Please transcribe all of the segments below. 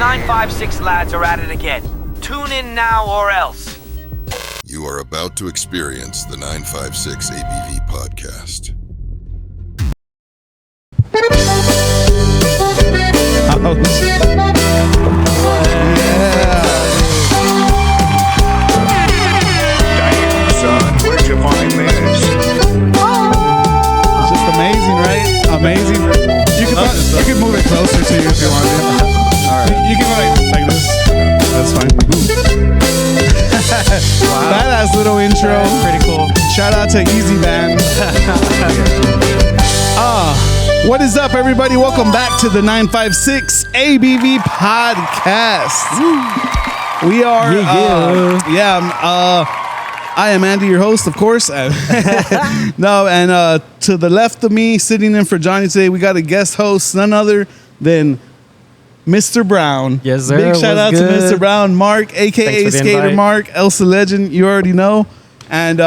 956 lads are at it again. Tune in now or else. You are about to experience the 956 ABV podcast. Damn, son, where'd you find this? It's just amazing, right? Amazing. You can move it closer to you if you want to. All right. You can go like this. That's fine. Wow. Badass little intro. That's pretty cool. Shout out to Easy Band. What is up, everybody? Welcome back to the 956 ABV podcast. We are, I am Andy, your host, of course. To the left of me, sitting in for Johnny today, we got a guest host, none other than Mr. Brown. Yes, sir. Big shout out to Mr. Brown, Mark, a.k.a. Skater invite. Mark, Elsa Legend, you already know. And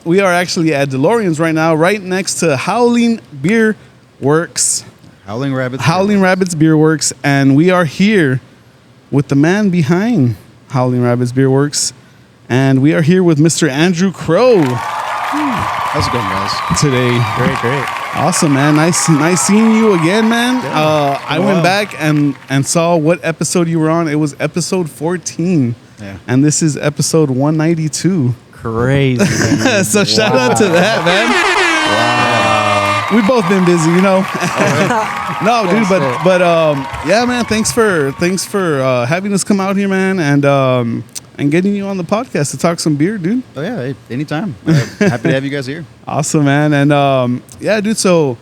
we are actually at DeLorean's right now, right next to Howling Beerworks. Howling Rabbits Beerworks. And we are here with the man behind Howling Rabbits Beerworks. And we are here with Mr. Andrew Crowe. How's it going, guys? Today. Great. Awesome, man. Nice seeing you again, man. I went back and saw what episode you were on. It was episode 14. Yeah. And this is episode 192. Crazy. So shout out to that, man. Wow. We've both been busy, you know. No, dude, but yeah, man. Thanks for having us come out here, man, and getting you on the podcast to talk some beer, dude. Oh yeah, hey, anytime. Happy to have you guys here. Awesome, man. And yeah, dude. So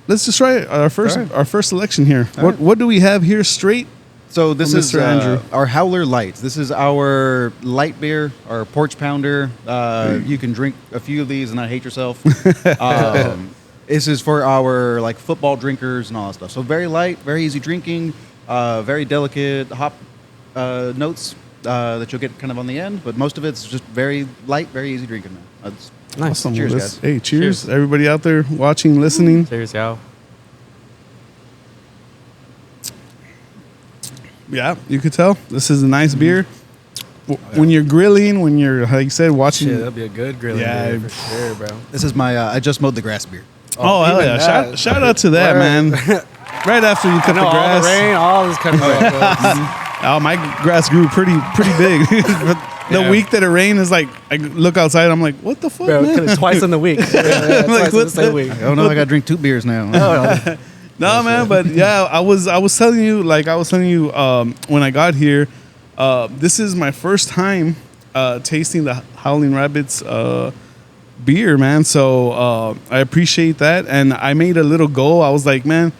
let's just try our first selection here. What do we have here straight? So this is Mr. Andrew. Our Howler Lights. This is our light beer, our porch pounder. You can drink a few of these and not hate yourself. This is for our like football drinkers and all that stuff. So very light, very easy drinking, very delicate hop notes that you'll get kind of on the end. But most of it's just very light, very easy drinking. Nice. Awesome. Cheers, Well, guys. Hey, cheers, everybody out there watching, listening. Cheers, y'all. Yeah, you could tell this is a nice beer. When you're grilling, when you're, like you said, watching. Shit, that'll be a good grilling beer for sure, bro. This is my I just mowed the grass beer. Oh, hell yeah. Shout out to that, man. Right after you cut the grass. All the rain, all this kind of stuff. Oh, my grass grew pretty big. The week that it rained is like, I look outside, I'm like, what the fuck, Bro, man? it's twice in the week. Yeah, twice in the same week. Oh no, I got to drink 2 beers now. No, man, but yeah, I was telling you when I got here, this is my first time tasting the Howling Rabbits beer, man. So I appreciate that, and I made a little goal. I was like, man,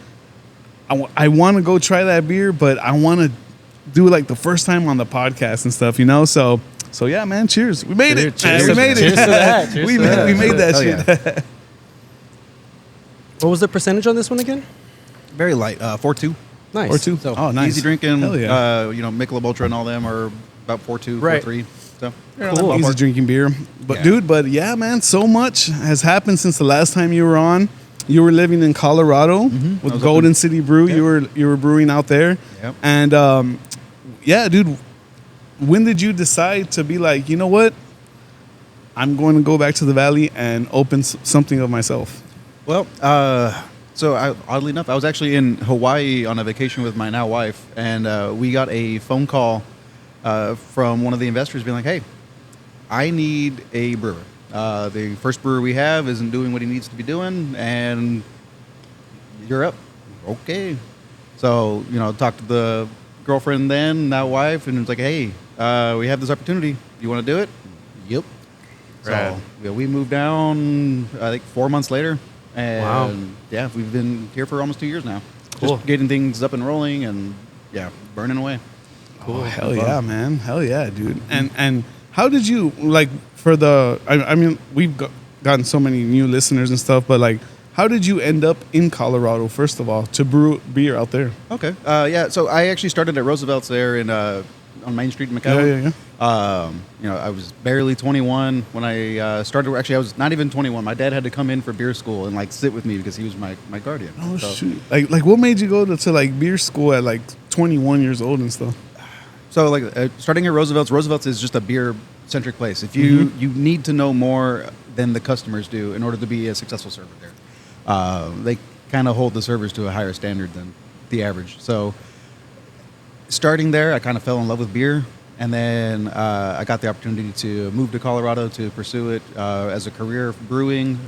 I want to go try that beer, but I want to do it like the first time on the podcast and stuff, you know. So yeah, man. Cheers. We made it. Cheers. We made it. Cheers to that. Cheers we to made that. we made that Hell shit. yeah. What was the percentage on this one again? Very light, 4.2. Nice. Or 2. So, Oh, nice. Easy drinking. Hell yeah. Michelob Ultra and all them are about 4.2, Right. 4.3. So Cool. Easy drinking beer. But Yeah. yeah, man, so much has happened since the last time you were on. You were living in Colorado I with was up Golden in- City Brew. Yep. You were brewing out there. Yep. And yeah, dude, when did you decide to be like, you know what? I'm going to go back to the Valley and open something of myself. Well, oddly enough, I was actually in Hawaii on a vacation with my now wife, and we got a phone call from one of the investors being like, hey, I need a brewer. The first brewer we have isn't doing what he needs to be doing, and you're up. Okay. So, talked to the girlfriend then, now wife, and it's like, hey, we have this opportunity. You want to do it? Yep. Rad. So we moved down, I think, 4 months later. And Wow. yeah, we've been here for almost 2 years now. Cool. Just getting things up and rolling and burning away. Cool. Oh, hell yeah, man. Hell yeah, dude. And how did you, like, for the, I mean, we've gotten so many new listeners and stuff, but like, how did you end up in Colorado, first of all, to brew beer out there? Okay. So I actually started at Roosevelt's there in on Main Street in McAllen. Yeah. I was barely 21 when I started. Actually, I was not even 21. My dad had to come in for beer school and like sit with me because he was my guardian. Oh, So, shoot. Like what made you go to like beer school at like 21 years old and stuff. So like starting at Roosevelt's is just a beer centric place. If you you need to know more than the customers do in order to be a successful server there. They kind of hold the servers to a higher standard than the average. So starting there, I kind of fell in love with beer, and then I got the opportunity to move to Colorado to pursue it as a career brewing.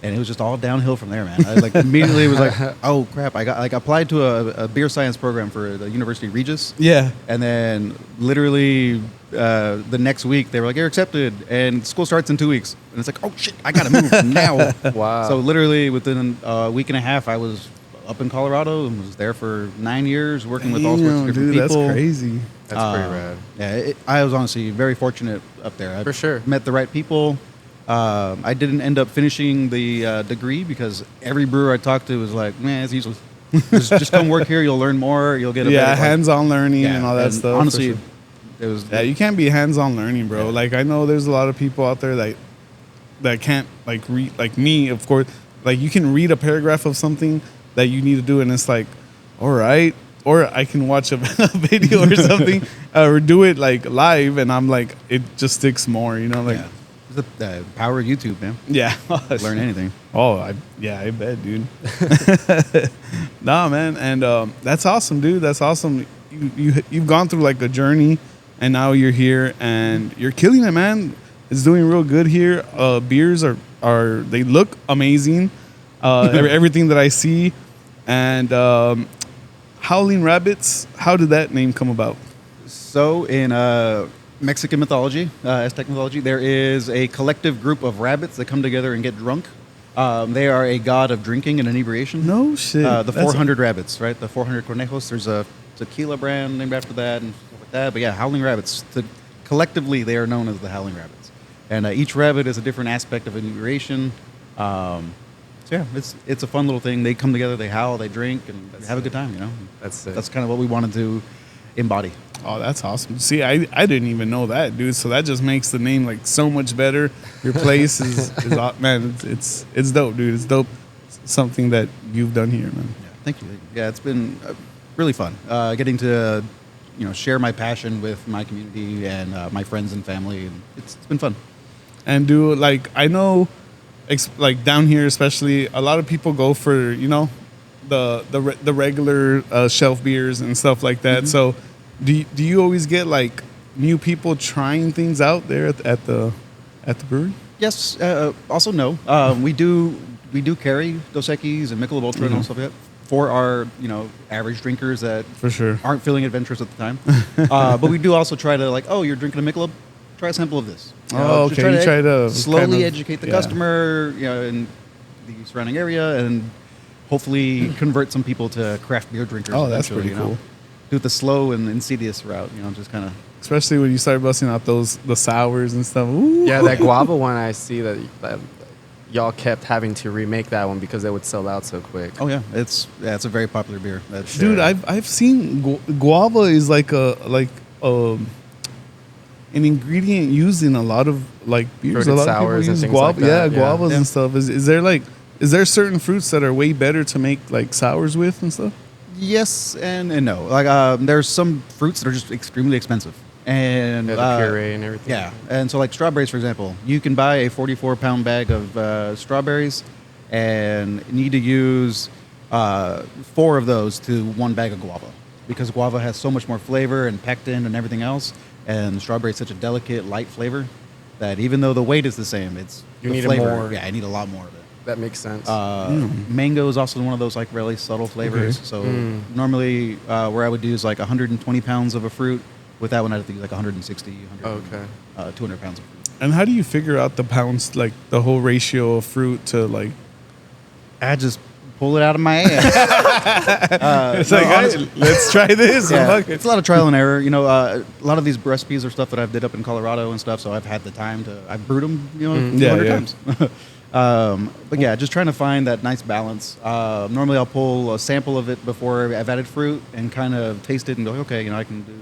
And it was just all downhill from there, man. I like immediately was like, oh crap! I applied to a beer science program for the University of Regis. Yeah. And then literally the next week they were like, you're accepted, and school starts in 2 weeks. And it's like, oh shit, I gotta move now. Wow. So literally within a week and a half, I was up in Colorado and was there for 9 years, working with all sorts of different dude, people. That's crazy. That's pretty rad. Yeah, I was honestly very fortunate up there. I For sure. met the right people. I didn't end up finishing the degree because every brewer I talked to was like, man, it's useless. Just come work here. You'll learn more. You'll get a better, hands-on learning yeah, and all that and stuff. honestly, for sure. it was Yeah, you can't be hands-on learning, bro. Yeah. Like I know there's a lot of people out there that can't like read, like me, of course. Like you can read a paragraph of something that you need to do, and it's like, all right. Or I can watch a video or something, or do it like live, and I'm like, it just sticks more, you know, like. yeah. It's the power of YouTube, man. Yeah. Learn anything. Oh, I bet, dude. Nah, man, and that's awesome, dude. That's awesome. You've gone through like a journey, and now you're here, and you're killing it, man. It's doing real good here. Beers are they look amazing. Everything that I see, and Howling Rabbits. How did that name come about? So in Mexican mythology, Aztec mythology, there is a collective group of rabbits that come together and get drunk. They are a god of drinking and inebriation. No shit. The 400 rabbits, right? The 400 conejos. There's a tequila brand named after that and stuff like that. But yeah, Howling Rabbits. Collectively, they are known as the Howling Rabbits. And each rabbit is a different aspect of inebriation. So yeah, it's a fun little thing. They come together, they howl, they drink, and have a good time, you know? That's it. That's kind of what we wanted to embody. Oh, that's awesome. See, I didn't even know that, dude. So that just makes the name like so much better. Your place is man, it's dope, dude. It's dope. It's something that you've done here, man. Yeah, thank you. Yeah, it's been really fun getting to share my passion with my community and my friends and family, and it's been fun. And do like I know, like down here especially, a lot of people go for the regular shelf beers and stuff like that. So. Do you always get like new people trying things out there at the brewery? Yes. Also, no. We do carry Dos Equis and Michelob Ultra and all stuff like that for our average drinkers that For sure. aren't feeling adventurous at the time. But we do also try to like, oh, you're drinking a Michelob, try a sample of this. Oh, just okay. You try to slowly kind of- educate the yeah. customer, in the surrounding area, and hopefully convert some people to craft beer drinkers. Oh, that's eventually, pretty cool. Do it the slow and insidious route, just kind of. Especially when you start busting out the sours and stuff. Ooh. Yeah, that guava one, I see that y'all kept having to remake that one because they would sell out so quick. Oh yeah, it's a very popular beer. That's Dude, I've seen guava is like an ingredient used in a lot of like beers. Fruited a lot sours of and people use things like that, Yeah, yeah. guavas and stuff. Is there certain fruits that are way better to make like sours with and stuff? Yes and no. Like there's some fruits that are just extremely expensive, and Yeah, the puree and everything. Yeah, and so like strawberries, for example, you can buy a 44-pound bag of strawberries, and need to use 4 of those to 1 bag of guava, because guava has so much more flavor and pectin and everything else, and strawberry is such a delicate, light flavor that even though the weight is the same, it's You the need flavor. more. Yeah, I need a lot more of it. That makes sense. Mango is also one of those like really subtle flavors. Okay. So normally where I would do is like 120 pounds of a fruit. With that one, I'd have to use like 160, 200 pounds of fruit. And how do you figure out the pounds, like the whole ratio of fruit to like? I just pull it out of my ass. It's like, honestly- hey, let's try this. Yeah, Fuck it. it's a lot of trial and error. A lot of these recipes are stuff that I've did up in Colorado and stuff. So I've had the time I've brewed them, a few hundred times. But yeah, just trying to find that nice balance. Normally I'll pull a sample of it before I've added fruit and kind of taste it and go, okay, I can do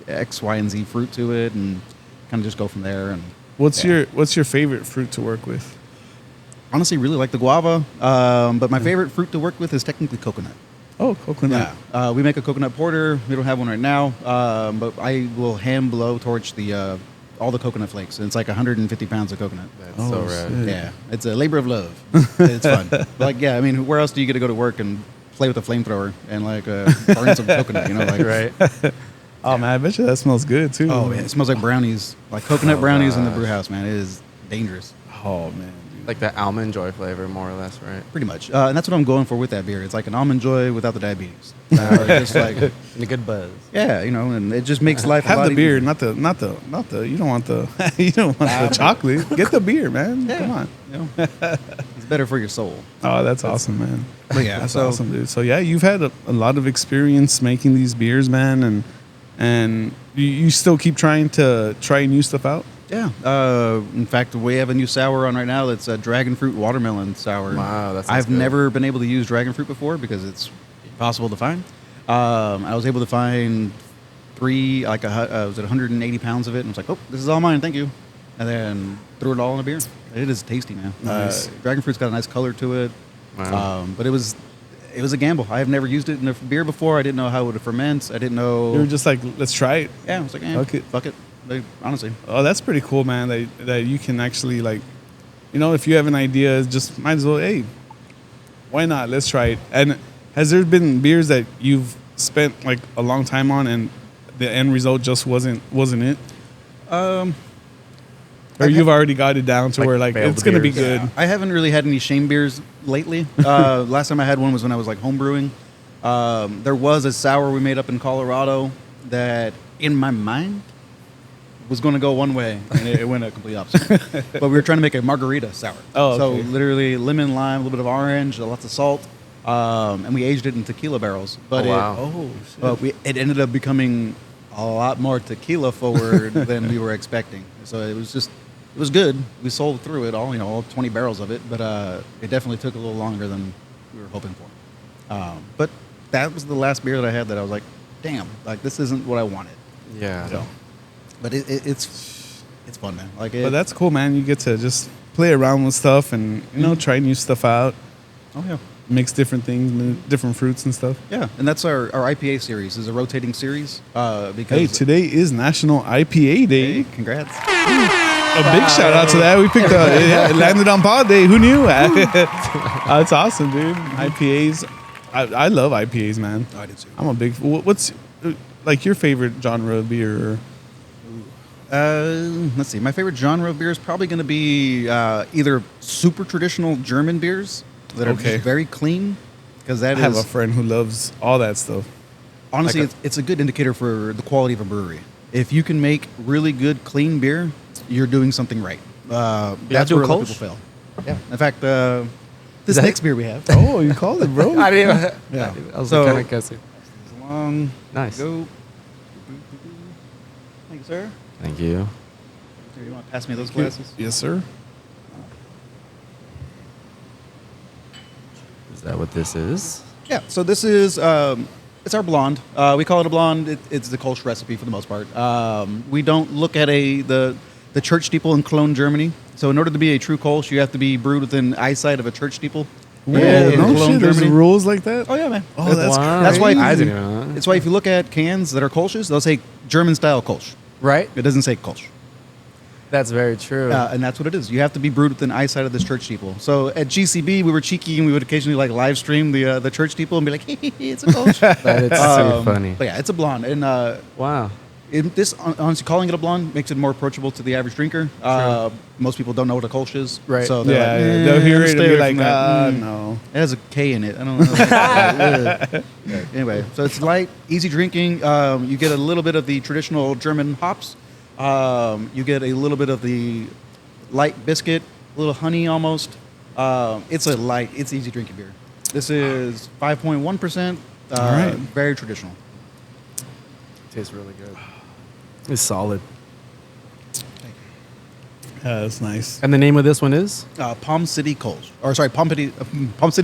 X, Y, and Z fruit to it, and kind of just go from there. And What's your favorite fruit to work with? honestly, really like the guava. But my favorite fruit to work with is technically coconut. Oh, coconut. Yeah, we make a coconut porter. We don't have one right now, but I will hand blow torch the all the coconut flakes. And it's like 150 pounds of coconut. That's Oh, so rad. shit. Yeah, it's a labor of love. It's fun. But like, yeah, I mean, where else do you get to go to work and play with a flamethrower and like burn some coconut? You know, like Right. Oh man, I bet you that smells good too. Oh man, it smells like brownies, like coconut brownies in the brew house. Man, it is dangerous. Oh man, dude. Like the almond joy flavor, more or less, right? Pretty much, and that's what I'm going for with that beer. It's like an almond joy without the diabetes. Just like, And a good buzz. yeah, you know, and it just makes life a Have lot the beer, easier. not the. You don't want the. You don't want the chocolate. Get the beer, man. Yeah. Come on. You know, it's better for your soul. Oh, that's awesome, man. But yeah, That's so awesome, dude. So yeah, you've had a lot of experience making these beers, man, and you still keep trying new stuff out. yeah. In fact, we have a new sour on right now. That's a dragon fruit watermelon sour. Wow, that sounds I've good. never been able to use dragon fruit before because it's impossible to find. I was able to find three, like was it 180 pounds of it, and I was like, oh, this is all mine, thank you, and then threw it all in a beer. It is tasty, man. Nice. Dragon fruit's got a nice color to it. Wow. But it was a gamble. I have never used it in a beer before. I didn't know how it would ferment. I didn't know. You were just like, let's try it. Yeah, I was like, fuck it. Like, honestly. Oh, that's pretty cool, man. That you can actually like, you know, if you have an idea, just might as well. Hey, why not? Let's try it. And has there been beers that you've spent like a long time on, and the end result just wasn't it? Or you've already got it down to Like where like failed it's gonna be beers. good. I haven't really had any shame beers lately. Last time I had one was when I was like home brewing. There was a sour we made up in Colorado that, in my mind, was going to go one way, and it went a complete opposite. But we were trying to make a margarita sour. Oh, So okay. literally lemon, lime, a little bit of orange, lots of salt, and we aged it in tequila barrels. But Oh, wow. Oh shit. but it ended up becoming a lot more tequila forward than we were expecting. So it was good. We sold through it all 20 barrels of it, but it definitely took a little longer than we were hoping for. But that was the last beer that I had that I was like, damn, like this isn't what I wanted. Yeah. So, but it's fun, man. Like, But that's cool, man. You get to just play around with stuff and try new stuff out, oh yeah. mix different things, different fruits and stuff. Yeah, and that's our IPA series. Is a rotating series because Hey, today is National IPA Day. Hey, congrats. A big shout out to that. We picked it landed on Pod Day. Who knew? That's awesome, dude. IPAs. I love IPAs, man. I did too. I'm a big. What's like your favorite genre of beer? Let's see. My favorite genre of beer is probably going to be either super traditional German beers that are Okay. just very clean, because I that have a is friend who loves all that stuff. honestly like it's a good indicator for the quality of a brewery. If you can make really good clean beer, you're doing something right. That's do where a other Kolsch? people fail. Yeah. In fact, this that- next beer we have. Oh, you called it, bro. I didn't. Yeah. I was So- kind of guessing. Long Nice. go. Thank you, sir. Thank you. Here, you want to pass me those glasses? Yes, sir. Is that what this is? Yeah, so this is it's our blonde. We call it a blonde. It's the Kolsch recipe for the most part. We don't look at the church steeple in Cologne, Germany. So in order to be a true Kolsch, you have to be brewed within eyesight of a church steeple. Whoa, in no Cologne, shit. There's Germany. rules like that. Oh yeah, man. Oh, that's Wow. That's why I didn't know that. It's why if you look at cans that are Kolsches, they'll say German style Kolsch. Right? It doesn't say Kolsch. That's very true. And that's what it is. You have to be brewed within eyesight of this church steeple. So at GCB, we were cheeky and we would occasionally like live stream the church steeple and be like, hey, it's a Kolsch. That is so funny. But yeah, it's a blonde. And Wow. this, honestly, calling it a blonde makes it more approachable to the average drinker. Most people don't know what a Kolsch is. Right. So they're Yeah, like, yeah, they'll hear it and stay be away like, from that. no. It has a K in it. I don't know. Yeah, anyway, so it's light, easy drinking. You get a little bit of the traditional German hops. You get a little bit of the light biscuit, a little honey almost. It's easy drinking beer. This is 5.1%. All right. Very traditional. Tastes really good. It's solid. Yeah, that's nice. And the name of this one is? Palm City Kolsch. Or sorry, Palm City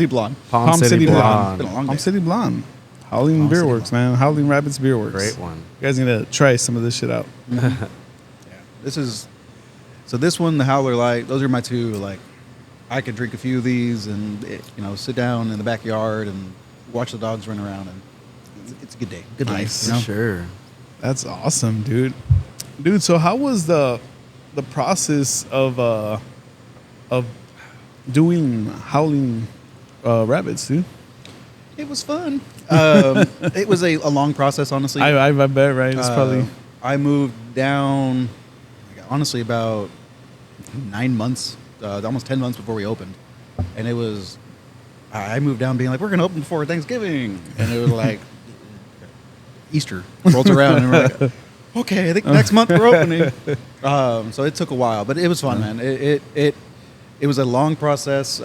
Blonde. Palm City Blonde. Been a long Palm day. City Blonde. Howling Palm City Beerworks, man. Howling Rabbits Beerworks. Great one. You guys need to try some of this shit out. This one, the Howler Light, those are my two. Like, I could drink a few of these and sit down in the backyard and watch the dogs run around, and it's a good day. Good Nice. life. For sure. That's awesome, dude. Dude, so how was the process of doing Howling Rabbits, dude? It was fun. It was a long process, honestly. I bet, right? It's probably I moved down, honestly, about 9 months, almost 10 months before we opened. And it was, I moved down being like, we're going to open before Thanksgiving. And it was like, Easter rolls around and we're like, okay, I think next month we're opening. So it took a while, but it was fun, man. It was a long process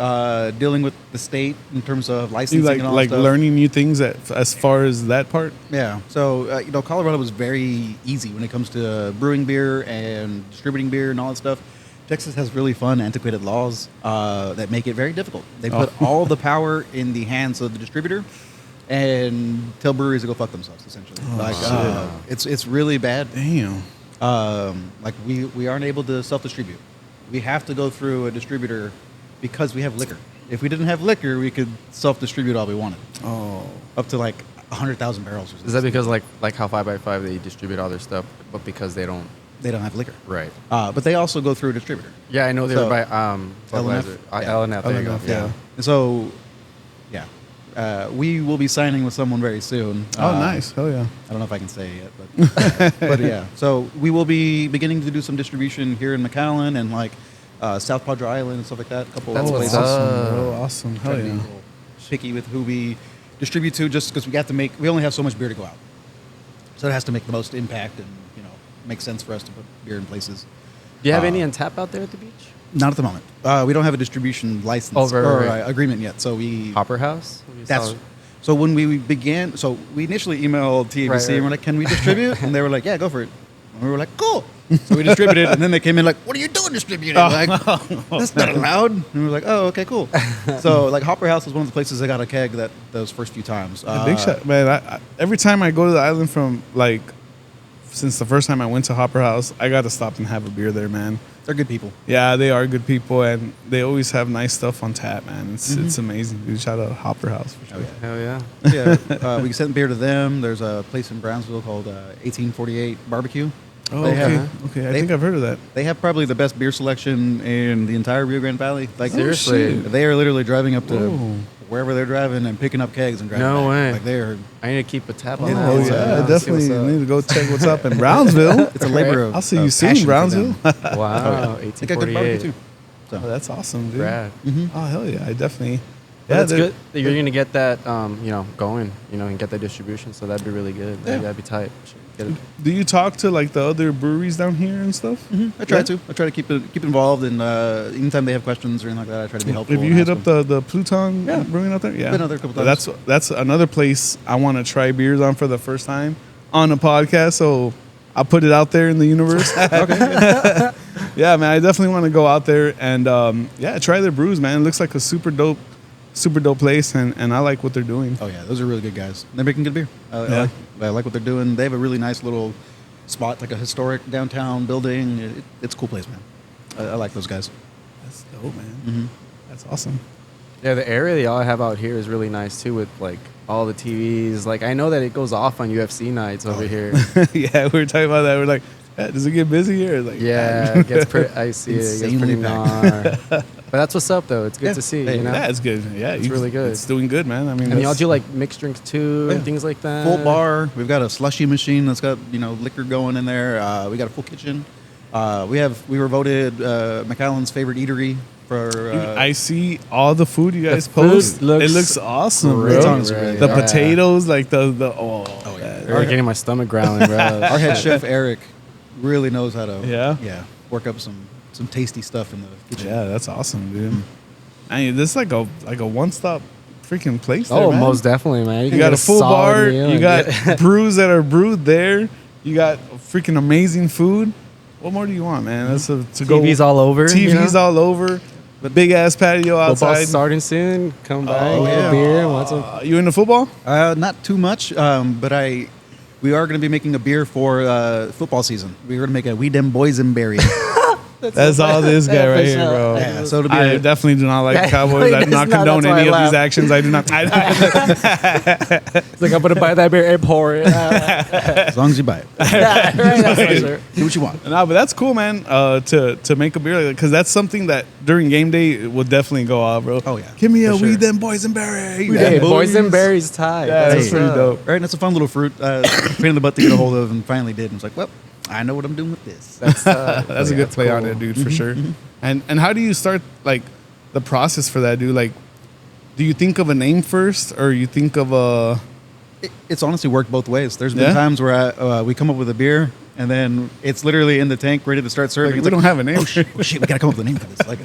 dealing with the state in terms of licensing you and all that like stuff. learning new things as far as that part. Yeah. So, Colorado was very easy when it comes to brewing beer and distributing beer and all that stuff. Texas has really fun, antiquated laws that make it very difficult. They put all the power in the hands of the distributor and tell breweries to go fuck themselves, essentially. It's really bad. Damn. Like we aren't able to self-distribute. We have to go through a distributor because we have liquor. If we didn't have liquor, we could self-distribute all we wanted. Oh. Up to like 100,000 barrels or something. Is that because like how 5x5 they distribute all their stuff, but because they don't? They don't have liquor. Right. But they also go through a distributor. Yeah, I know they were by LNF? LNF. There you go. LNF, yeah. And so, we will be signing with someone very soon. Oh, nice. Hell yeah. I don't know if I can say it yet, but but yeah. So we will be beginning to do some distribution here in McAllen and like South Padre Island and stuff like that. A couple That's of what's places. up. Bro, awesome. Try Hell to be a yeah. little picky with who we distribute to, just because we only have so much beer to go out, so it has to make the most impact and make sense for us to put beer in places. Do you have any on tap out there at the beach? Not at the moment. We don't have a distribution license Right. agreement yet, so we. Hopper House? That's so when we began. So we initially emailed TABC Right. and we're like, "Can we distribute?" And they were like, "Yeah, go for it." And we were like, "Cool." So we distributed, and then they came in like, "What are you doing distributing?" Like, that's not allowed. And we were like, "Oh, okay, cool." So like Hopper House was one of the places I got a keg those first few times. Big shot, man. I, every time I go to the island from since the first time I went to Hopper House, I got to stop and have a beer there, man. They're good people. Yeah, they are good people, and they always have nice stuff on tap, man. It's amazing, dude. Shout out Hopper House for sure. Hell yeah. Yeah, we sent beer to them. There's a place in Brownsville called 1848 Barbecue. Oh, They okay. have- Okay, I they- think I've heard of that. They have probably the best beer selection in the entire Rio Grande Valley. Like Seriously? they are literally driving up to Whoa. wherever they're driving and picking up kegs and driving No back. way. Like they're I need to keep a tab on Yeah, that. Oh it's, yeah, see definitely what's up. need to go check what's up in Brownsville. it's a labor of I'll see you of soon, passion for Brownsville. them. Wow, They got good barbecue 1848. too. Oh, So that's awesome, dude. Rad. Oh hell yeah, I definitely. Yeah, that's they're- good that you're gonna get that, going, and get that distribution. So that'd be really good. Yeah. That'd be tight. Get it. Do you talk to like the other breweries down here and stuff? I try Yeah? to. I try to keep involved, and anytime they have questions or anything like that, I try to be helpful. If you and hit ask up them. the Pluton Yeah. brewing out there, yeah, Been out there a couple times. That's another place I want to try beers on for the first time on a podcast. So I'll put it out there in the universe. Yeah, man, I definitely want to go out there and try their brews, man. It looks like a super dope place, and I like what they're doing. Oh yeah, those are really good guys. They're making good beer. Yeah. I like what they're doing. They have a really nice little spot, like a historic downtown building. It's a cool place, man. I like those guys. That's dope, man. That's awesome. Yeah, the area they all have out here is really nice too, with like all the TVs. Like I know that it goes off on UFC nights over here. Yeah, we were talking about that. We're like, does it get busy here? Like, Yeah, it gets pretty. I see it. It gets Insanely pretty packed. gnar. But that's what's up, though. It's good Yeah. to see. Hey, You know, yeah, it's good. Yeah, It's really good. It's doing good, man. I mean, and y'all that's- do like mixed drinks too, and Yeah. things like that. Full bar. We've got a slushy machine that's got liquor going in there. We got a full kitchen. We were voted McAllen's favorite eatery for. Dude, I see all the food you guys food post. It looks looks awesome, great, It's bro. honestly really The good. Yeah. potatoes, like the oh yeah. You're getting my stomach growling, bro. Our head chef Eric really knows how to. Yeah? Work up some tasty stuff in the kitchen. yeah, that's awesome, dude. I mean, this is like a one-stop freaking place. Oh, there, man. most definitely, man. You can got get a full solid bar. meal You and got get- brews that are brewed there. You got freaking amazing food. What more do you want, man? That's to go. TVs all over. TVs all over. The big ass patio Football's outside. starting soon. Come by, Oh, get yeah. a beer, and want some. You into football? Not too much, but we are going to be making a beer for football season. We're going to make a We Dem Boysenberry. That's all this guy right here, bro. Yeah, so it'll be I definitely do not like Cowboys. I do not condone any of these actions. I do not. It's like, I'm going to buy that beer and pour it. as long as you buy it. Yeah, right, that's for sure. Do what you want. No, but that's cool, man. To make a beer like that, because that's something that during game day it will definitely go off, bro. Oh, yeah. Give me a For sure. weed them boysenberry. Hey, boysenberry's tied. Yeah, that's Hey. pretty dope. Right, and it's a fun little fruit. Pain in the butt to get a hold of, and finally did. And it's like, well, I know what I'm doing with this. That's That's a good play on cool. it, dude, for sure. And how do you start like the process for that, dude? Like, do you think of a name first, or you think of a? It's honestly worked both ways. There's been Yeah? times where we come up with a beer, and then it's literally in the tank, ready to start serving. Like, It's we like, don't have a name. oh shit, we gotta come up with a name for this. Like,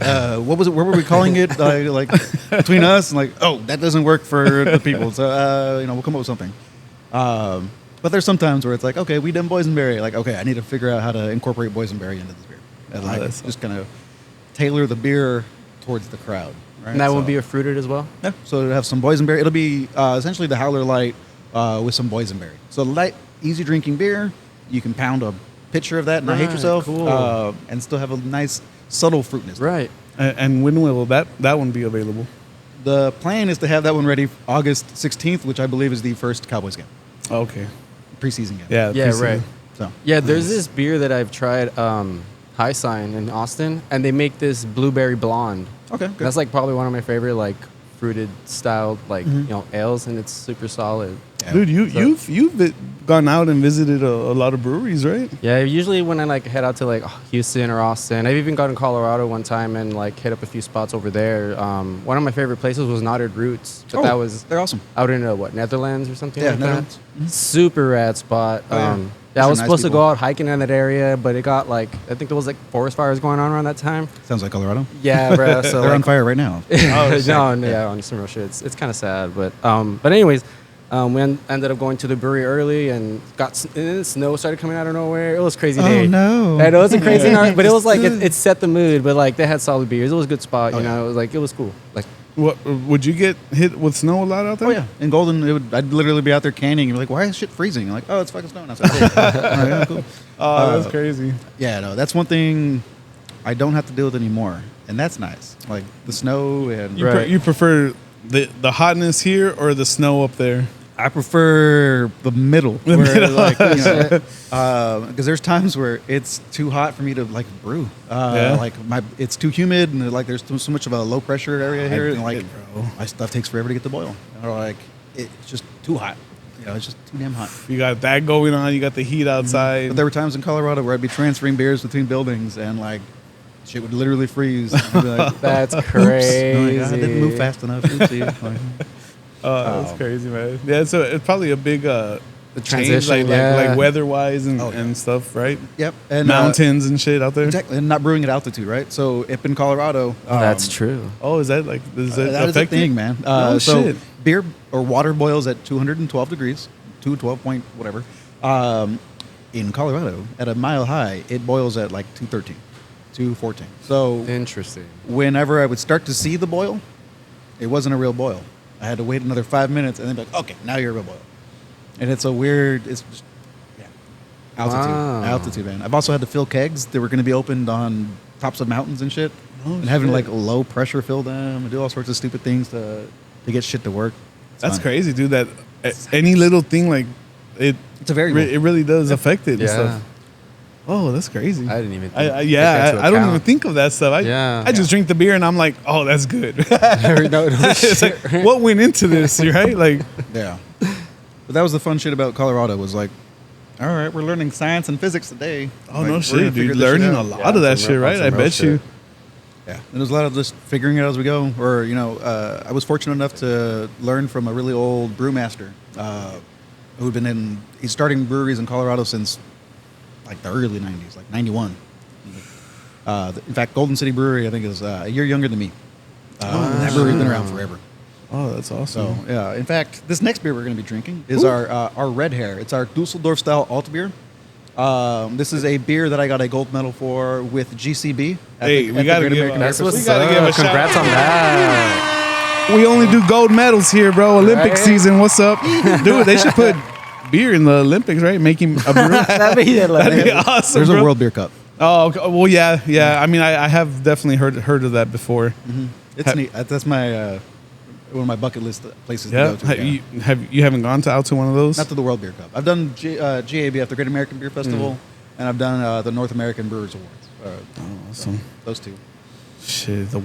what was it? What were we calling it? Like between us, and like, oh, that doesn't work for the people. So we'll come up with something. But there's sometimes where it's like, okay, we done boysenberry. Like, okay, I need to figure out how to incorporate boysenberry into this beer, and like that's just kind of tailor the beer towards the crowd. Right? And that So- would be a fruited as well? Yeah, so it'll have some boysenberry. It'll be essentially the Howler Light with some boysenberry. So light, easy drinking beer. You can pound a pitcher of that and not hate Right, yourself, cool. and still have a nice subtle fruitness. Right. And when will that one be available? The plan is to have that one ready August 16th, which I believe is the first Cowboys game, Okay. preseason game. Yeah. Yeah, preseason. right. So Yeah, there's this beer that I've tried, High Sign in Austin, and they make this blueberry blonde. okay, good. That's like probably one of my favorite like fruited styled like ales, and it's super solid. Yeah. Dude, So- you've gone out and visited a lot of breweries, right? Yeah, usually when I like head out to like Houston or Austin, I've even gone to Colorado one time and like hit up a few spots over there. One of my favorite places was Knotted Roots, but that was they're awesome. out in Netherlands or something Yeah, like Netherlands. that. Super rad spot. Oh, yeah. Yeah, I Those was are nice supposed to people. go out hiking in that area, but it got like I think there was like forest fires going on around that time. Sounds like Colorado. Yeah, bro. So They're like, on fire right now. yeah, on some real shit. It's kind of sad, but anyways, we ended up going to the brewery early and and then snow started coming out of nowhere. It was a crazy day. Oh no! I know it's a crazy night, but it was like it set the mood. But like they had solid beers. It was a good spot. Oh, You yeah. know, it was cool. Like What would you get hit with snow a lot out there? Oh yeah, in Golden, I'd literally be out there canning. And be like, why is shit freezing? I'm like, oh, it's fucking snowing outside. All right, yeah, cool. Oh, that's crazy. Yeah, no, that's one thing I don't have to deal with anymore, and that's nice. Like the snow and Right. You prefer the hotness here or the snow up there? I prefer the middle. The middle. Like, because there's times where it's too hot for me to like brew. Yeah. Like it's too humid and like there's so much of a low pressure area here, and get like it, bro. my stuff takes forever to get to boil. Or like it's just too hot. It's just too damn hot. You got that going on. You got the heat outside. But there were times in Colorado where I'd be transferring beers between buildings and like shit would literally freeze. And I'd be like, that's "Oops." crazy. I'm like, I didn't move fast enough. Oopsie. Like, Oh, that's crazy, man. Yeah, so it's probably a big change, transition, like, yeah. like weather-wise and, Oh, yeah. and stuff, right? yep. And Mountains and shit out there. exactly, and not brewing at altitude, right? So up in Colorado, That's true. Oh, is that like is it that is a affected? thing, man. Oh, so shit. beer or water boils at 212 degrees, 212 point whatever. In Colorado, at a mile high, it boils at like 213, 214. So Interesting. whenever I would start to see the boil, it wasn't a real boil. I had to wait another 5 minutes and then be like, okay, now you're a real boil. And it's a weird, it's just, yeah, altitude, man. I've also had to fill kegs that were going to be opened on tops of mountains and shit, and having to like low pressure fill them and do all sorts of stupid things to get shit to work. That's fun. crazy, dude. That any little thing like it, It's a variable. it really does affect it and Yeah. stuff. Oh, that's crazy. I didn't even think- I take that into I don't even account. think of that stuff. I just drink the beer and I'm like, oh, that's good. no, It's like, what went into this, right? Like, Yeah. But that was the fun shit about Colorado was like, all right, we're learning science and physics today. oh Like, no we're shit, gonna figure dude. this shit Learning a out. lot of that shit, right? I bet you. Yeah, and there's a lot of just figuring it out as we go. Or I was fortunate enough to learn from a really old brew master who'd been he's starting breweries in Colorado since like the early '90s, like '91. In fact, Golden City Brewery I think is a year younger than me. That brewery's been around forever. Oh, that's awesome. So yeah, in fact, this next beer we're going to be drinking is our Red Hair. It's our Dusseldorf style alt beer. This is a beer that I got a gold medal for with GCB. Hey, we gotta give That's We what's gotta up. give a shout Congrats out. on that. We only do gold medals here, bro. Olympic Right? season. What's up, dude? They should put beer in the Olympics, right? Making a brew. That'd be That'd be awesome. There's bro. a World Beer Cup. Oh, okay. Well, yeah. I mean, I have definitely heard of that before. It's neat. That's my one of my bucket list places Yeah. to go to. You haven't gone out to one of those? Not to the World Beer Cup. I've done GABF, the Great American Beer Festival, and I've done the North American Brewers Awards. Awesome. Those two. Shit, the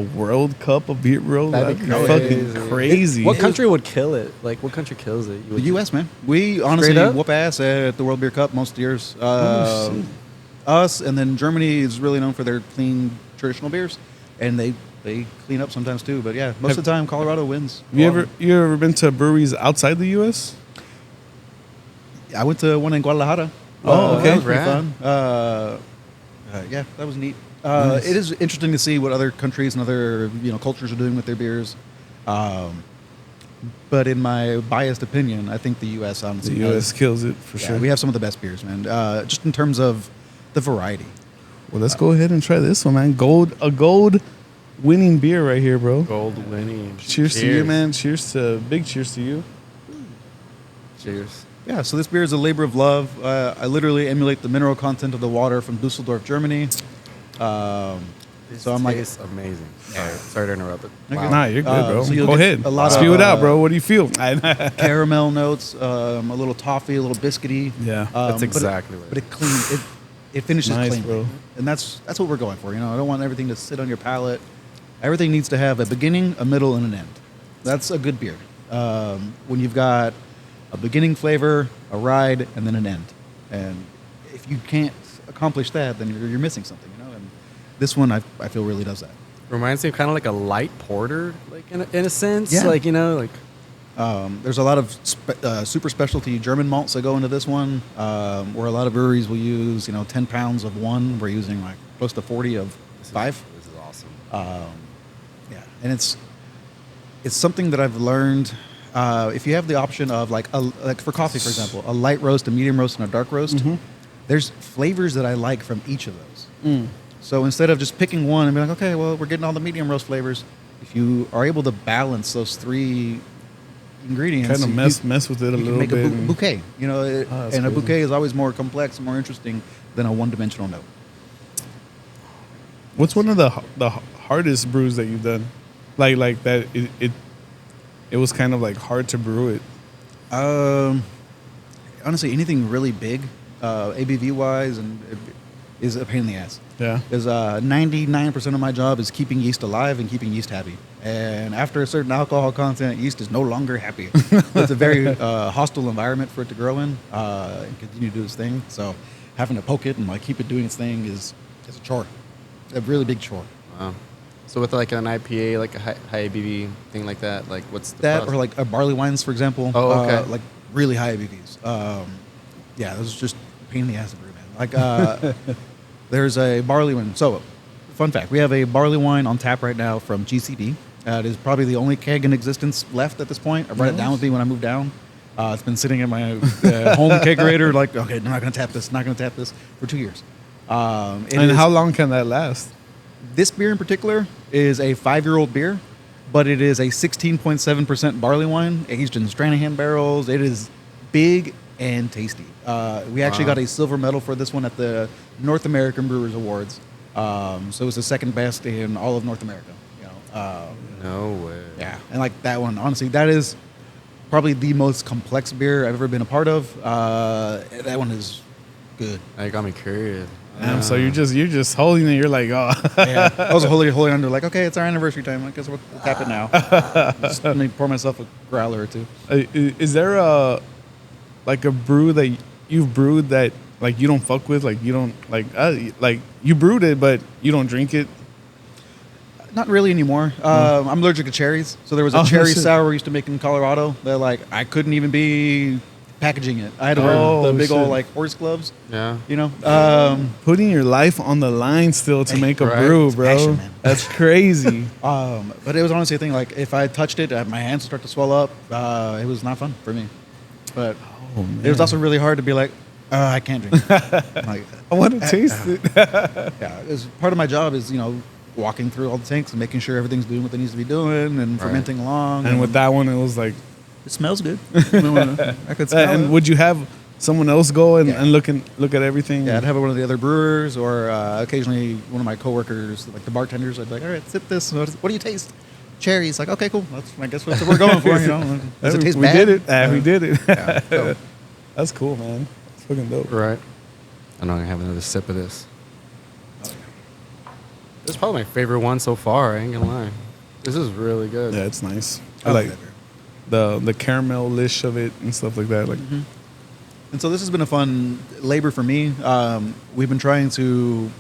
World Cup of Beer Road. That'd be That's fucking crazy. What country would kill it? Like, what country kills it? The U.S., man. We honestly up? whoop ass at the World Beer Cup most years. shit. Us, and then Germany is really known for their clean traditional beers, and they clean up sometimes too. But yeah, most of the time Colorado wins. You ever been to breweries outside the U.S.? I went to one in Guadalajara. Oh, okay. That was pretty Rad. fun. Yeah, that was neat. Nice. It is interesting to see what other countries and other cultures are doing with their beers. But in my biased opinion, I think the U.S. honestly The U.S. kills it for Yeah, sure. we have some of the best beers, man. Just in terms of the variety. Well, let's go ahead and try this one, man. A gold winning beer right here, bro. Gold winning. Cheers to you, man. Cheers to you. Cheers. Yeah, so this beer is a labor of love. I literally emulate the mineral content of the water from Dusseldorf, Germany. So I'm like, Tastes amazing. Sorry to interrupt it. Okay. Wow. Nah, you're good, bro. so you'll Go get ahead. a lot Spew of, it out, bro. What do you feel? caramel notes, a little toffee, a little biscuity. Yeah. That's but exactly what But it clean. It finishes Nice, clean, bro. and that's what we're going for. I don't want everything to sit on your palate. Everything needs to have a beginning, a middle, and an end. That's a good beer. When you've got a beginning flavor, a ride, and then an end. And if you can't accomplish that, then you're missing something. And this one I feel really does that. Reminds me of kind of like a light porter, like in a sense. Yeah. Like, like There's a lot of super specialty German malts that go into this one, where a lot of breweries will use 10 pounds of one. We're using like close to 40 of five. This is awesome. Yeah, and it's something that I've learned. If you have the option of like for coffee, for example, a light roast, a medium roast, and a dark roast, there's flavors that I like from each of those. So instead of just picking one and being like, okay, well, we're getting all the medium roast flavors, if you are able to balance those three ingredients, Kind of mess with it a you little can make bit. a bouquet. that's And a crazy. bouquet is always more complex, more interesting than a one-dimensional note. What's one of the hardest brews that you've done? Like that it was kind of like hard to brew it. Honestly, anything really big, ABV wise, and is a pain in the ass. Yeah. Because 99% of my job is keeping yeast alive and keeping yeast happy. And after a certain alcohol content, yeast is no longer happy. It's a very hostile environment for it to grow in and continue to do its thing. So having to poke it and like keep it doing its thing is a chore, a really big chore. Wow. So with like an IPA, like a high ABV thing like that, like what's the That process? or like barley wines, for example. Oh, okay. Like really high ABVs. Yeah, those are just a pain in the ass to brew, man. Like there's a barley wine. So, fun fact: we have a barley wine on tap right now from GCB. It is probably the only keg in existence left at this point. I brought it down with me when I moved down. It's been sitting in my home kegerator. Like, okay, I'm not going to tap this. Not going to tap this for 2 years. And how long can that last? This beer in particular is a 5-year-old beer, but it is a 16.7% barley wine aged in Stranahan barrels. It is big and tasty. We actually got a silver medal for this one at the North American Brewers Awards. So it was the second best in all of North America. No way. Yeah, and like that one, honestly, that is probably the most complex beer I've ever been a part of. That one is good. That got me curious. Damn, so you're just holding it. You're like, oh. Yeah, I was holding under like, okay, it's our anniversary time. I guess we'll tap it now. Just let me pour myself a growler or two. Is there a brew that you've brewed that like you don't fuck with? Like you don't like you brewed it, but you don't drink it? Not really anymore. I'm allergic to cherries. So there was a cherry shit. sour we used to make in Colorado that like I couldn't even be packaging it. I had to wear the big shit. old like horse gloves. Yeah. Putting your life on the line still to make a right. brew, It's bro. passion, man. That's crazy. But it was honestly a thing. Like if I touched it, my hands would start to swell up. It was not fun for me. But it was also really hard to be like, I can't drink it. Like, I want to taste it. yeah, part of my job is walking through all the tanks and making sure everything's doing what it needs to be doing and fermenting along. And with that one, it was like. it smells good. I could smell And it. would you have someone else go and, Yeah. and look at everything. Yeah, I'd have one of the other brewers, or occasionally one of my coworkers, like the bartenders. I'd be like, all right, sip this. What do you taste? Cherries. Like, okay, cool. I guess that's what we're going for. You know, does it taste we bad? did it. We did it. Yeah, so- That's cool, man. It's fucking dope. Right. I'm not gonna have another sip of this. This is probably my favorite one so far. I ain't gonna lie. This is really good. Yeah, it's nice. I I like like that the caramel lish of it and stuff like that. Like, And so this has been a fun labor for me. We've been trying to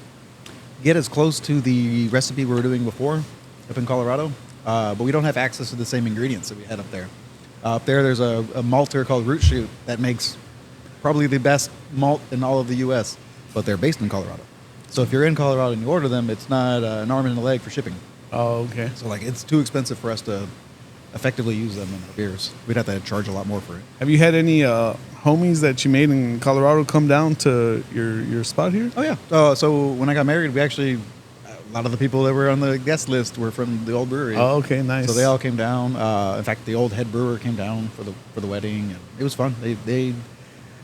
get as close to the recipe we were doing before up in Colorado, but we don't have access to the same ingredients that we had up there. Up there, there's a malter called Root Shoot that makes probably the best malt in all of the U.S., but they're based in Colorado. So if you're in Colorado and you order them, it's not an arm and a leg for shipping. oh, okay. So like it's too expensive for us to effectively use them in our beers. We'd have to charge a lot more for it. Have you had any homies that you made in Colorado come down to your spot here? Oh yeah. So when I got married, we actually a lot of the people that were on the guest list were from the old brewery. Oh, okay, nice. So they all came down. In fact, the old head brewer came down for the wedding, and it was fun.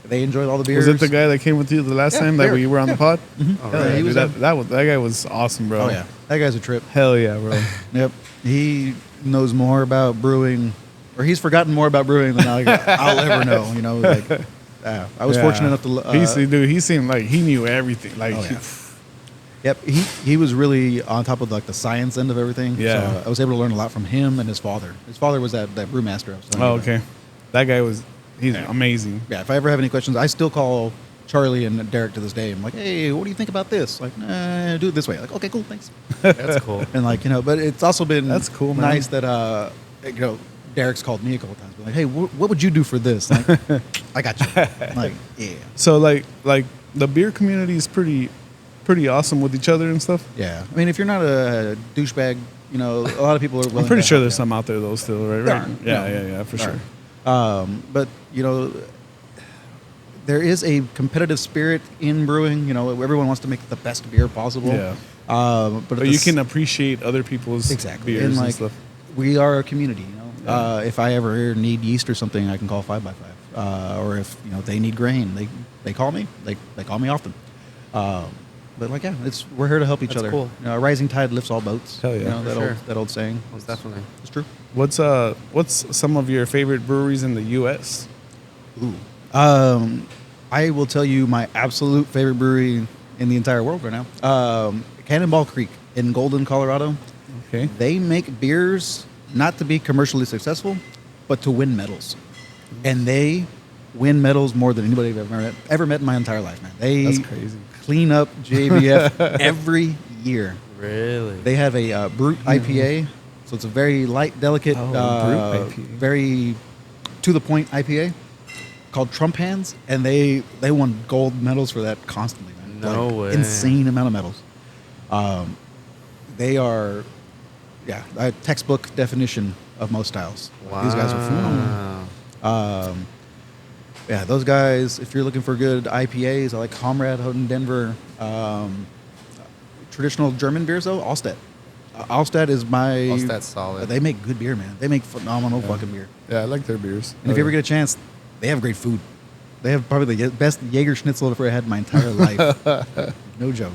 They enjoyed all the beers. Was it the guy that came with you the last Yeah, time that Derek. we were on the Yeah. pod? All Hell right. yeah, He was dude, that guy was awesome, bro. Oh yeah, that guy's a trip. Hell yeah, bro. Yep, he knows more about brewing, or he's forgotten more about brewing than I'll ever know. You know, like I was Yeah. fortunate enough to. He seemed like he knew everything. Like, Oh, yeah. Yep, he was really on top of like the science end of everything. Yeah. So I was able to learn a lot from him and his father. His father was that Brew Master I was telling you about. okay. That guy he's Yeah. amazing. Yeah, if I ever have any questions, I still call Charlie and Derek to this day. I'm like, hey, what do you think about this? Like, nah, do it this way. Like, okay, cool, thanks. That's cool. And like, you know, but it's also been That's cool, man. nice that you know, Derek's called me a couple times, been like, hey, what would you do for this? Like, I got you. I'm like, yeah, So like the beer community is pretty awesome with each other and stuff. yeah. I mean, if you're not a douchebag, you know, a lot of people are. I'm willing pretty to sure help there's you. some out there though still, right? There Right? are. Yeah, No. for There sure. are. But you know, there is a competitive spirit in brewing. You know, everyone wants to make the best beer possible. Yeah. But But you can appreciate other people's exactly beers and and like stuff. we are a community. You know, if I ever need yeast or something, I can call 5x5. Or if you know they need grain, they call me. They call me often. But like yeah, we're here to help each That's other. cool. You know, a rising tide lifts all boats. Hell yeah. You know, For sure. that old saying. Most definitely. It's true. What's some of your favorite breweries in the U.S.? Ooh. I will tell you my absolute favorite brewery in the entire world right now. Cannonball Creek in Golden, Colorado. Okay. They make beers not to be commercially successful, but to win medals. And they win medals more than anybody I've ever met in my entire life, man. They That's crazy. clean up JBF every year. Really? They have a Brute IPA, so it's a very light, delicate, Oh, Brute IPA. very to the point IPA called Trump Hands, and they won gold medals for that constantly, man. No way. Insane amount of medals. They are, a textbook definition of most styles. Wow. These guys are phenomenal. Yeah, those guys, if you're looking for good IPAs, I like Comrade out in Denver. Traditional German beers, though, Allstedt. Allstedt is my... Allstedt's solid. They make good beer, man. They make phenomenal fucking beer. Yeah, I like their beers. And if you ever get a chance, they have great food. They have probably the best Jaeger schnitzel I've ever had in my entire life. No joke.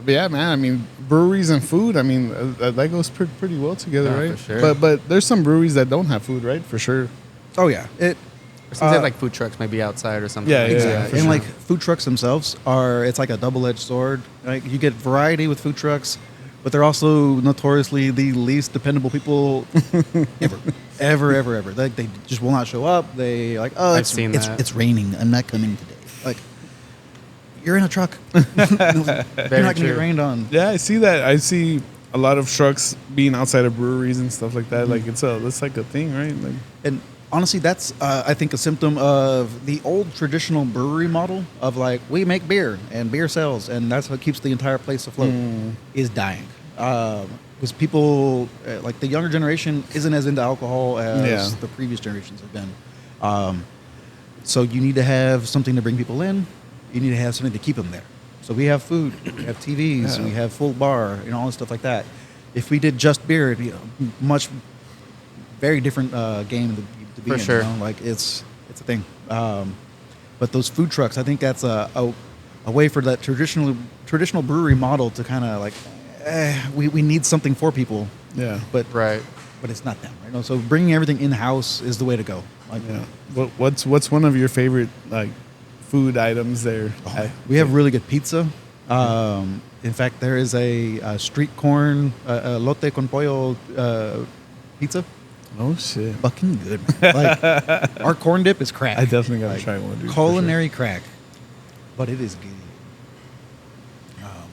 Yeah, man. I mean, breweries and food. I mean, that goes pretty well together, Yeah, right? for sure. But there's some breweries that don't have food, right? For sure. Oh, yeah. Or sometimes like food trucks maybe outside or something. Yeah, like yeah, that. yeah, And for sure. like food trucks themselves it's like a double-edged sword. Like you get variety with food trucks, but they're also notoriously the least dependable people ever. Like they just will not show up. They like, oh, I've seen that. it's raining. I'm not coming today. Like you're in a truck. You're not gonna true. get rained on. Yeah, I see that. I see a lot of trucks being outside of breweries and stuff like that. Like that's like a thing, right? Like, And honestly, that's I think a symptom of the old traditional brewery model of like we make beer and beer sells, and that's what keeps the entire place afloat. Is dying because people like the younger generation isn't as into alcohol as the previous generations have been. So you need to have something to bring people in. You need to have something to keep them there. So we have food, we have TVs, we have full bar, all this stuff like that. If we did just beer, it'd be a much very different game to be For in. sure. Like it's a thing. But But those food trucks, I think that's a way for that traditional brewery model to kind of like, we need something for people. Yeah. But Right. but it's not them, right? So bringing everything in house is the way to go. Like, Yeah. What's one of your favorite like food items there? we have really good pizza. In fact, there is a street corn lote con pollo pizza. Oh shit. Fucking good, man. Like our corn dip is crack. I definitely gotta try one, dude. for Culinary crack, but it is good.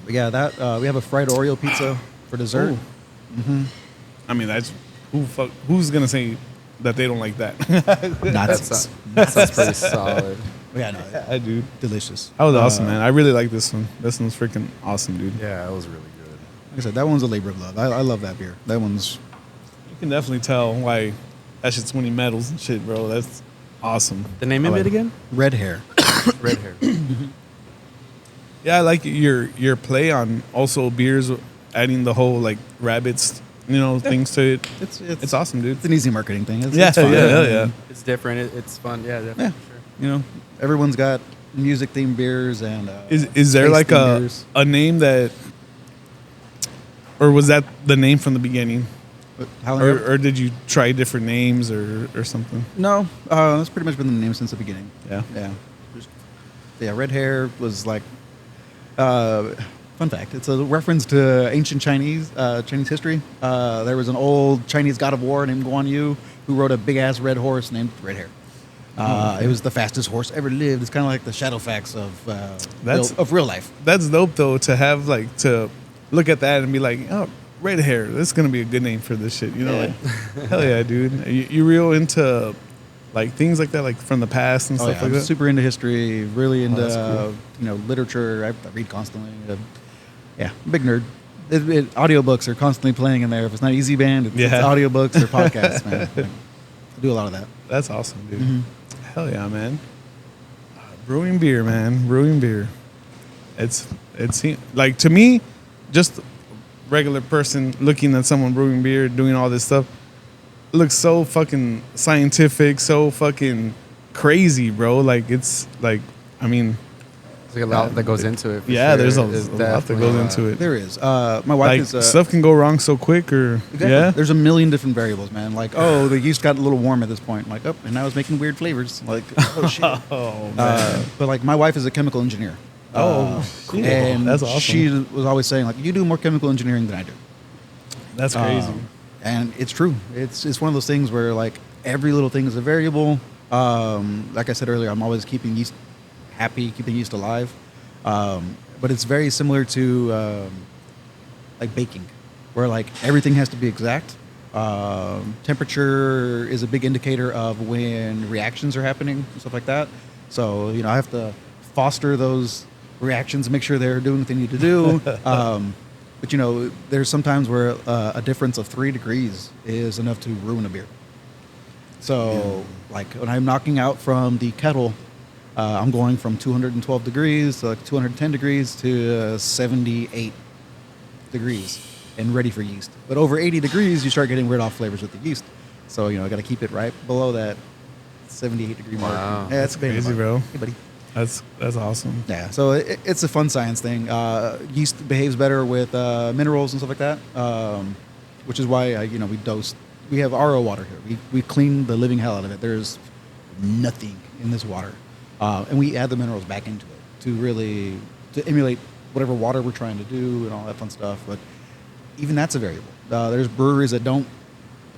But yeah, that we have a fried Oreo pizza for dessert. Ooh. sure. I mean, that's who's gonna say that they don't like that? Nazis. That sounds pretty solid. Yeah, no, I do. delicious. That was awesome, man. I really like this one. This one's freaking awesome, dude. Yeah, it was really good. Like I said, that one's a labor of love. I love that beer. That one's You can definitely tell why that shit's winning medals and shit, bro. That's awesome. The name of I it like again? red hair. Red Hair. Yeah, I like your play on also beers, adding the whole like rabbits, things to it. It's awesome, dude. It's an easy marketing thing. It's, Yeah, it's fun. yeah. It's different. It's fun. Yeah, definitely. Yeah. For sure. Everyone's got music themed beers and Is there like space-themed beers. a name that, or was that the name from the beginning, Howling Rabbit? or did you try different names or something? No, that's pretty much been the name since the beginning. Yeah. Yeah, red hair was like, fun fact, it's a reference to ancient Chinese history. There was an old Chinese god of war named Guan Yu who rode a big-ass red horse named Red Hair. It was the fastest horse ever lived. It's kind of like the Shadowfax of real life. That's dope though, to have like to look at that and be like, oh, red hair. That's gonna be a good name for this shit. Like, hell yeah, dude. You real into like things like that, like from the past and stuff like I'm that. super into history, really into that's cool. literature. I read constantly. Yeah, big nerd. Audiobooks are constantly playing in there. If it's not Easy Band, it's audiobooks or podcasts, man. I do a lot of that. That's awesome, dude. Hell yeah, man. Brewing beer, man. Brewing beer. It's like, to me, just regular person looking at someone brewing beer, doing all this stuff, it looks so fucking scientific, so fucking crazy, bro. Like, it's like, I mean, There's like a lot that goes into it. For yeah, sure. there's a It's lot that definitely, goes into it. There is. My wife Like, is. stuff can go wrong so quick, or Exactly. yeah. There's a million different variables, man. Like, the yeast got a little warm at this point. Like, and now it's making weird flavors. Like, oh shit. Oh man. But like, my wife is a chemical engineer. Cool. And That's awesome. she was always saying, like, you do more chemical engineering than I do. That's crazy. And it's true. It's one of those things where like every little thing is a variable. Like I said earlier, I'm always keeping yeast happy, keeping yeast alive. But it's very similar to like baking, where like everything has to be exact. Temperature is a big indicator of when reactions are happening and stuff like that. So I have to foster those reactions, make sure they're doing what they need to do. But there's sometimes where a difference of 3 degrees is enough to ruin a beer. So, like when I'm knocking out from the kettle, I'm going from 212 degrees to like 210 degrees to 78 degrees and ready for yeast. But over 80 degrees, you start getting weird off flavors with the yeast. So, I got to keep it right below that 78 degree mark. Wow. Yeah, that's crazy, bro. Hey, buddy. That's awesome. Yeah, so it's a fun science thing. Yeast behaves better with minerals and stuff like that, which is why we dose. We have RO water here. We clean the living hell out of it. There's nothing in this water, and we add the minerals back into it to emulate whatever water we're trying to do and all that fun stuff. But even that's a variable. There's breweries that don't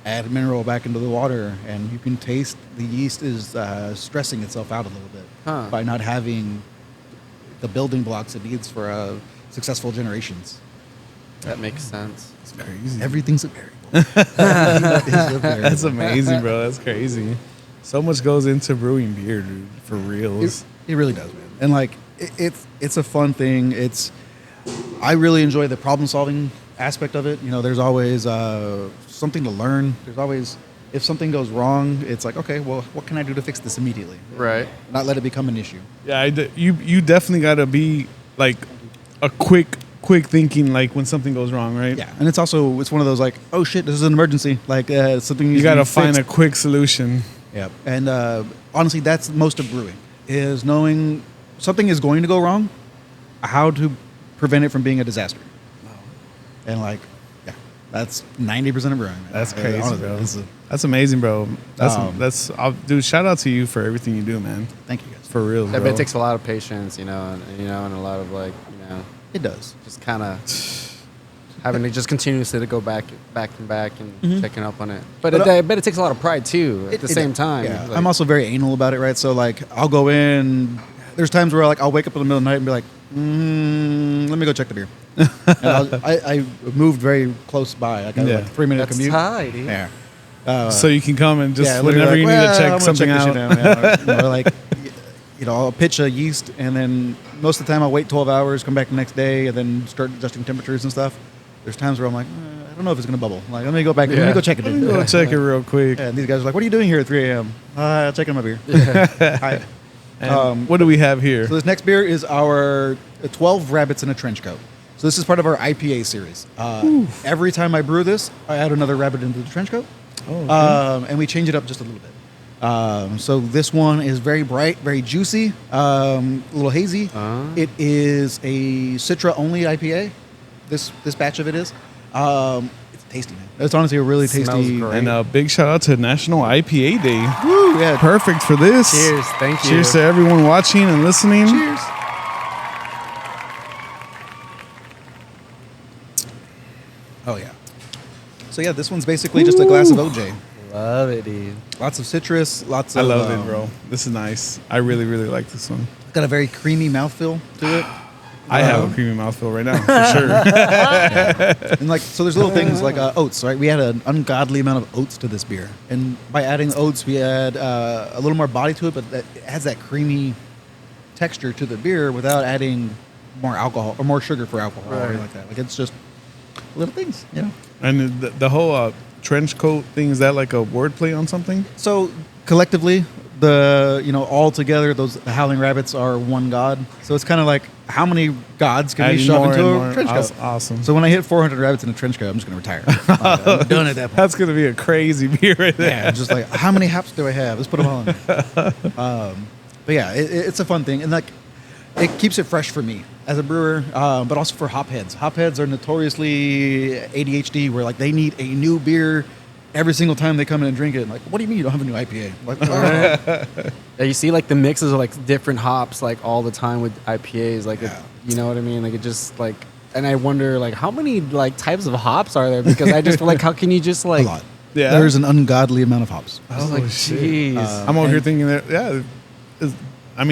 add mineral back into the water, and you can taste the yeast is stressing itself out a little bit by not having the building blocks it needs for successful generations. That makes sense. It's crazy. Everything's a variable. It's a variable. That's amazing, bro. That's crazy. So much goes into brewing beer, dude. For reals. It really does, man. And like it's a fun thing. I really enjoy the problem solving aspect of it. There's always something to learn. There's always, if something goes wrong, it's like, okay, well, what can I do to fix this immediately? Right. Not let it become an issue. Yeah, you definitely got to be like a quick thinking, like when something goes wrong, right? Yeah, and it's one of those like, oh shit, this is an emergency. Like something You got to find a quick solution. Yeah, and honestly, that's most of brewing is knowing something is going to go wrong, how to prevent it from being a disaster. And like, yeah, that's 90% of brewing. Man. That's crazy, Honestly, bro. it's That's amazing, bro. Um, Dude, shout out to you for everything you do, man. thank you guys. For real, I bet bro. it takes a lot of patience, and a lot of like, It does. just kind of having to just continuously to go back and checking up on it. But I bet it takes a lot of pride too. At the same time, Yeah. Like, I'm also very anal about it, right? So like, I'll go in. There's times where like I'll wake up in the middle of the night and be like, let me go check the beer. And I moved very close by. Like, I Yeah. like 3-minute that's commute. tight, dude. Yeah. So you can come and just literally whenever you like, need to "Well, check I'm gonna something this out. shit out." Or like, I'll pitch a yeast, and then most of the time I'll wait 12 hours, come back the next day, and then start adjusting temperatures and stuff. There's times where I'm like, I don't know if it's gonna bubble. Like, let me go back. Let me go check it. Let me go check it real quick. And these guys are like, "What are you doing here at 3 a.m.?" Checking my beer. Hi. And what do we have here? So this next beer is our 12 Rabbits in a Trench Coat. So this is part of our IPA series. Every time I brew this, I add another rabbit into the trench coat. Oh, okay. And we change it up just a little bit. So this one is very bright, very juicy, a little hazy. It is a Citra-only IPA. This batch of it is. It's tasty, man. It's honestly a really Smells tasty. great. And a big shout out to National IPA Day. Woo, yeah. Perfect for this. Cheers, thank you. Cheers to everyone watching and listening. Cheers. Oh yeah. So yeah, this one's basically just a glass of OJ. Love it, dude. Lots of citrus, lots I of. love it, bro. This is nice. I really, really like this one. Got a very creamy mouthfeel to it. I have a creamy mouthfeel right now, for sure. And like, so there's little things like oats, right? We had an ungodly amount of oats to this beer, and by adding oats, we add a little more body to it, but it has that creamy texture to the beer without adding more alcohol or more sugar for alcohol or anything like that. Like, it's just little things, you know. And the whole trench coat thing, is that like a wordplay on something? So collectively, all together, the Howling Rabbits are one god. So it's kind of like, how many gods can we Adding shove more into and a more. trench coat? Awesome. So when I hit 400 rabbits in a trench coat, I'm just going to retire. I'm done at that point. That's gonna be a crazy beer right there. Yeah, just like, how many hops do I have? Let's put them all in. But yeah, it's a fun thing. And like, it keeps it fresh for me as a brewer, but also for hop heads. Hop heads are notoriously ADHD, where like they need a new beer every single time they come in and drink it. Like, what do you mean you don't have a new IPA? Like, Yeah, you see like the mixes of like different hops like all the time with IPAs. Like, Yeah. you know what I mean? Like, it just like, and I wonder like how many like types of hops are there? Because I just feel like how can you just like a lot. Yeah. There's an ungodly amount of hops. I was like, shit. jeez. I'm over here thinking that, how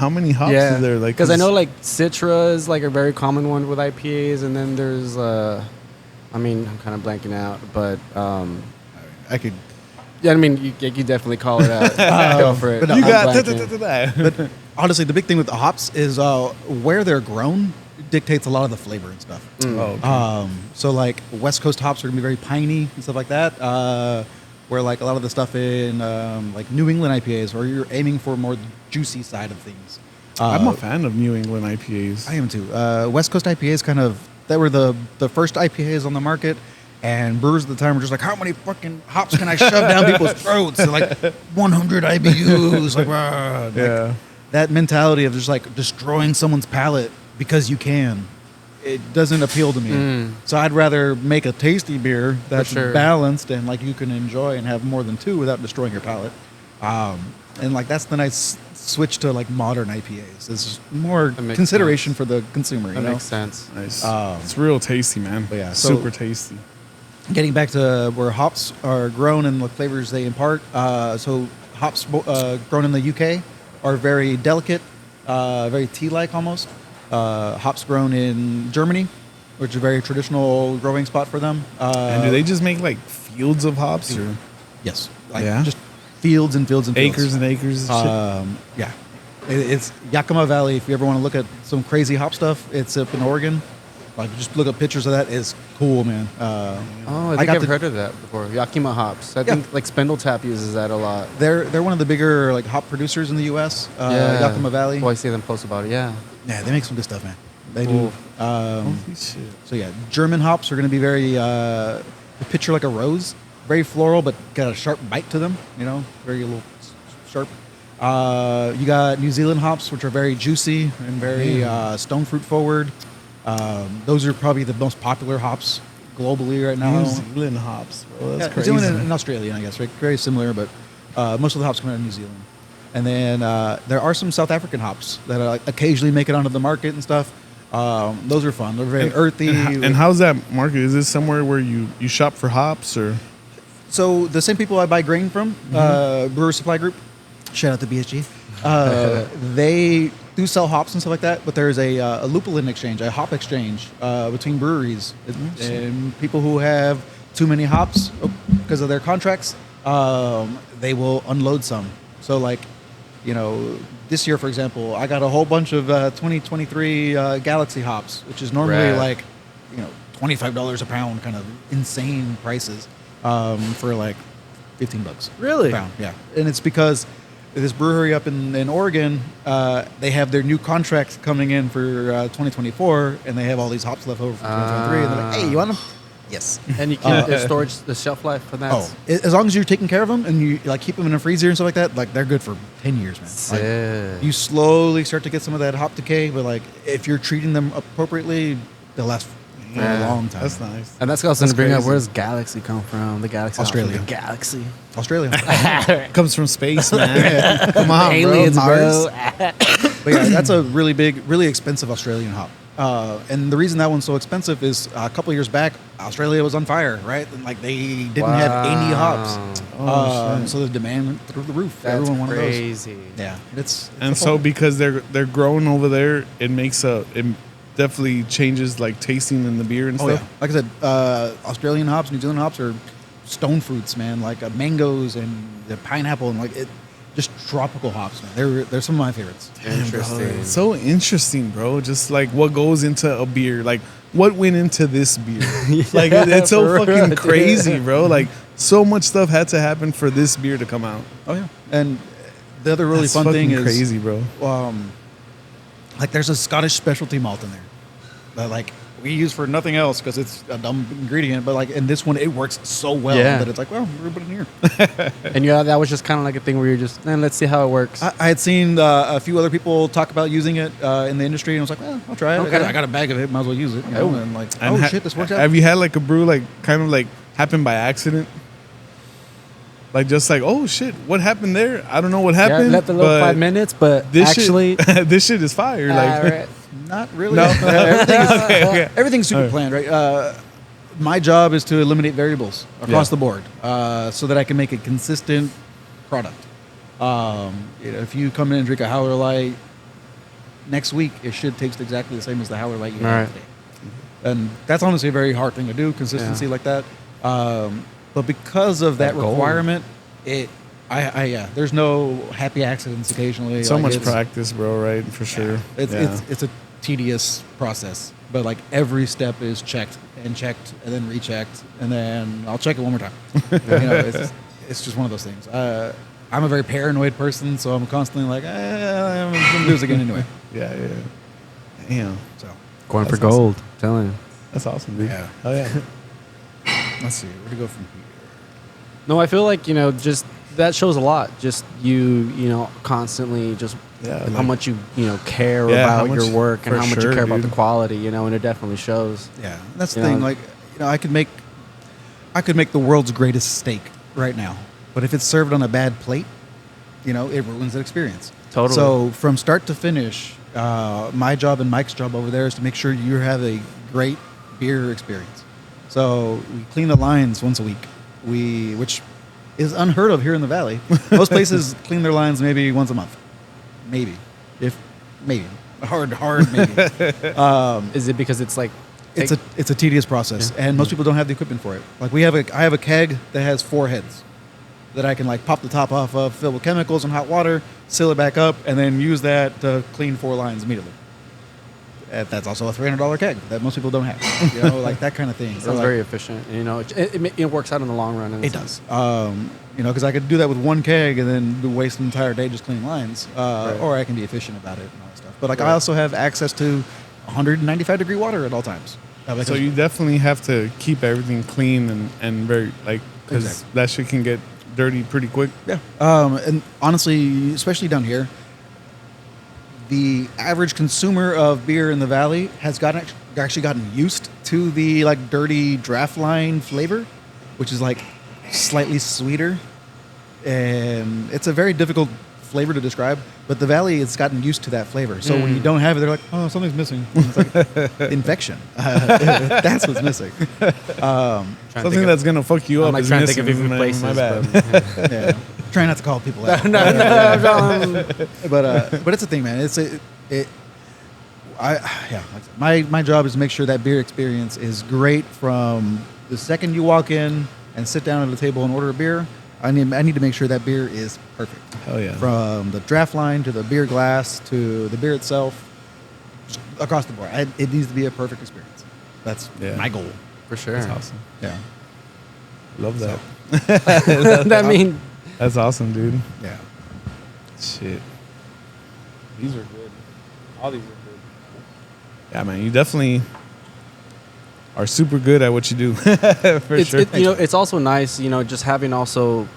many hops is there? Like, because I know like Citra is like a very common one with IPAs, and then there's I'm kind of blanking out, but I could. yeah, I mean you definitely call it out. Go for it. but no, you I'm got blanking. But honestly, the big thing with the hops is where they're grown dictates a lot of the flavor and stuff. Oh, okay. So like West Coast hops are gonna be very piney and stuff like that. Where like a lot of the stuff in like New England IPAs, where you're aiming for more juicy side of things. I'm a fan of New England IPAs. I am too. West Coast IPAs that were the first IPAs on the market, and brewers at the time were just like, how many fucking hops can I shove down people's throats? And like 100 IBUs, like, rah. Yeah. Like, that mentality of just like destroying someone's palate because you can. It doesn't appeal to me. So I'd rather make a tasty beer that's sure. balanced and like you can enjoy and have more than two without destroying your palate. And like that's the nice switch to like modern IPAs. It's just more That makes consideration sense. for the consumer. That You know? makes sense. Nice. Um, It's real tasty, man. but yeah, so- super tasty. Getting back to where hops are grown and the flavors they impart. So hops grown in the UK are very delicate, very tea-like almost. Hops grown in Germany, which is a very traditional growing spot for them. And do they just make like fields of hops or Yes. Like Yeah? just fields and fields and fields. acres and acres? Of Yeah. It's Yakima Valley. If you ever want to look at some crazy hop stuff, it's up in Oregon. Like, just look up pictures of that. It's cool, man. Oh, I think I've heard of that before. Yakima hops. I think like Spindletap uses that a lot. They're one of the bigger like hop producers in the U.S. Yakima Valley. Well, I see them post about it. Yeah. Yeah, they make some good stuff, man. They Cool. do. Holy shit. So yeah, German hops are going to be very picture like a rose, very floral, but got a sharp bite to them. You know, very little sharp. You got New Zealand hops, which are very juicy and very stone fruit forward. Those are probably the most popular hops globally right now. New Zealand hops, bro. That's New crazy. Zealand and Australia, I guess, right? Very similar, but most of the hops come out of New Zealand. And then there are some South African hops that occasionally make it onto the market and stuff. Those are fun. They're very earthy. And how's that market? Is this somewhere where you shop for hops or? So the same people I buy grain from, Brewer Supply Group, shout out to BSG. They do sell hops and stuff like that, but there's a lupulin exchange, a hop exchange between breweries and people who have too many hops because of their contracts. They will unload some. So like, this year, for example, I got a whole bunch of 2023 Galaxy hops, which is normally like, $25 a pound, kind of insane prices for like $15. Really? A pound, yeah. And it's because this brewery up in Oregon, they have their new contracts coming in for 2024, and they have all these hops left over from 2023, and they're like, hey, you want them? Yes. And you keep the storage, the shelf life for that? Oh, as long as you're taking care of them and you like keep them in a freezer and stuff like that, like they're good for 10 years, man. Sick. Like, you slowly start to get some of that hop decay, but like if you're treating them appropriately, they'll last for a long time. That's nice. And that's what I was going to bring up. crazy. Where does Galaxy come from? The Galaxy. Australia. The Galaxy. Australia. Comes from space, man. Come on, Aliens, bro. bro. But yeah, that's a really big, really expensive Australian hop. And the reason that one's so expensive is a couple of years back, Australia was on fire, right? And like they didn't have any hops. So the demand went through the roof. That's Everyone wanted those. crazy. Yeah, it's And a so because they're grown over there, it definitely changes like tasting in the beer and Oh stuff. yeah, like I said, Australian hops, New Zealand hops are stone fruits, man. Like mangoes and the pineapple and like just tropical hops, man. They're some of my favorites. Interesting. It's so interesting, bro. Just like what goes into a beer, like what went into this beer. Like it's so for fucking real, crazy, dude. bro. Like so much stuff had to happen for this beer to come out. Oh yeah, and the other really That's fun thing fucking is crazy, bro. Like there's a Scottish specialty malt in there that like we use for nothing else because it's a dumb ingredient, but like in this one it works so well that it's like, well, we're putting it here. And that was just kind of like a thing where you're just, let's see how it works. I had seen a few other people talk about using it in the industry, and I was like, well, I'll try it. Okay. I got a bag of it, might as well use it. And like, And shit, this works out. Have you had like a brew like kind of like happen by accident? Like just like, oh shit, what happened there? I don't know what happened. Let the little but 5 minutes, but this actually, shit, this shit is fire. Like, right. Not really. No. Everything's super All right. planned, right? My job is to eliminate variables across the board, so that I can make a consistent product. If you come in and drink a Howler Light next week, it should taste exactly the same as the Howler Light you had today. And that's honestly a very hard thing to do, consistency like that. But because of that goal. requirement, there's no happy accidents occasionally. so Like, much it's- practice, bro. Right, for sure. It's a tedious process, but like every step is checked and then rechecked, and then I'll check it one more time. It's just one of those things. I'm a very paranoid person, so I'm constantly like, I'm gonna do this again anyway. Yeah. Damn. So Going for That's awesome. gold. Telling you. That's awesome, dude. Yeah. Oh yeah. let's see where to go from here. No, I feel like, just that shows a lot. Just you constantly just Yeah, how like- much you care Yeah, how about much- your work and for how much you sure, care about dude. the quality, and it definitely shows. Yeah, that's the You thing. know? Like, I could make the world's greatest steak right now, but if it's served on a bad plate, it ruins the experience. Totally. So from start to finish, my job and Mike's job over there is to make sure you have a great beer experience. So we clean the lines once a week, which is unheard of here in the Valley. Most places clean their lines maybe once a month, maybe, hard maybe. Is it because it's like It's a tedious process, and most people don't have the equipment for it. Like I have a keg that has 4 heads that I can like pop the top off of, fill with chemicals and hot water, seal it back up, and then use that to clean 4 lines immediately. That's also a $300 keg that most people don't have. Like that kind of thing. It Or sounds like- very efficient. It works out in the long run. in a It sense. does. Because I could do that with 1 keg and then waste an entire day just cleaning lines, or I can be efficient about it and all that stuff. But like I also have access to 195 degree water at all times. Like So you definitely have to keep everything clean and very like because Exactly. that shit can get dirty pretty quick. Yeah. And honestly, especially down here, the average consumer of beer in the valley has actually gotten used to the like dirty draft line flavor, which is like slightly sweeter, and it's a very difficult flavor to describe. But the valley has gotten used to that flavor, so when you don't have it, they're like, "Oh, something's missing." And it's like infection. That's what's missing. Something that's gonna fuck you up. I'm like is trying to think missing, of even man. places. My bad. But, Yeah. Try not to call people out. But it's a thing, man. My job is to make sure that beer experience is great from the second you walk in and sit down at the table and order a beer. I need to make sure that beer is perfect. Hell yeah. From the draft line to the beer glass to the beer itself, just across the board. It needs to be a perfect experience. That's my goal. for sure. That's awesome. Yeah. Love that. I mean, That's awesome, dude. Yeah. Shit. These are good. All these are good. Yeah, man. You definitely are super good at what you do. For sure. It's also nice, just having also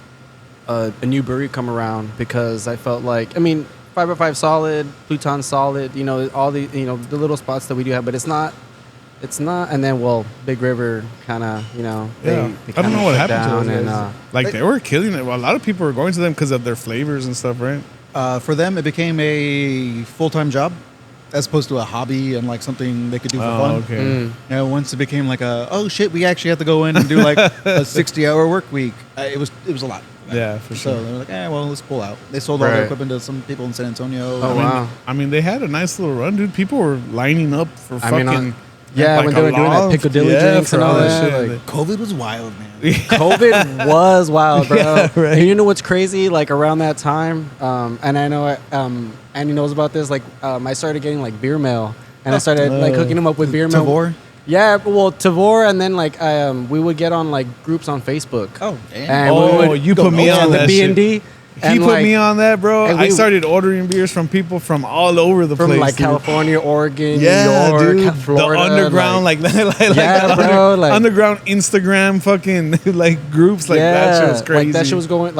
a new brewery come around, because I felt like, 5x5 solid, Pluton solid, all the, the little spots that we do have, but it's not, and then, Big River kind of, they I don't know what happened to those and, guys. They were killing it. Well, a lot of people were going to them because of their flavors and stuff, right? For them, it became a full-time job as opposed to a hobby and like something they could do for fun. Okay. Once it became like we actually have to go in and do like a 60-hour work week. It was a lot. Yeah, for sure. So they were like, let's pull out. They sold all their equipment to some people in San Antonio. Oh, wow. They had a nice little run, dude. People were lining up for fucking. when they were doing that piccadilly drinks and all that. Like, COVID was wild, man. COVID was wild, bro. Yeah, right. And you know what's crazy? Like around that time, and I know Andy knows about this. Like I started getting like beer mail, and I started like hooking him up with beer mail. Tavor? Yeah, Tavor, and then like we would get on like groups on Facebook. Oh, damn. And You put me on the that B&D. shit. He put me on that, bro. and I started ordering beers from people from all over the from place. like dude. California, Oregon, Yeah, New York, dude. Florida, the underground, like that. Yeah, bro, like- underground Instagram fucking like groups. Like that shit was crazy. Like that shit was going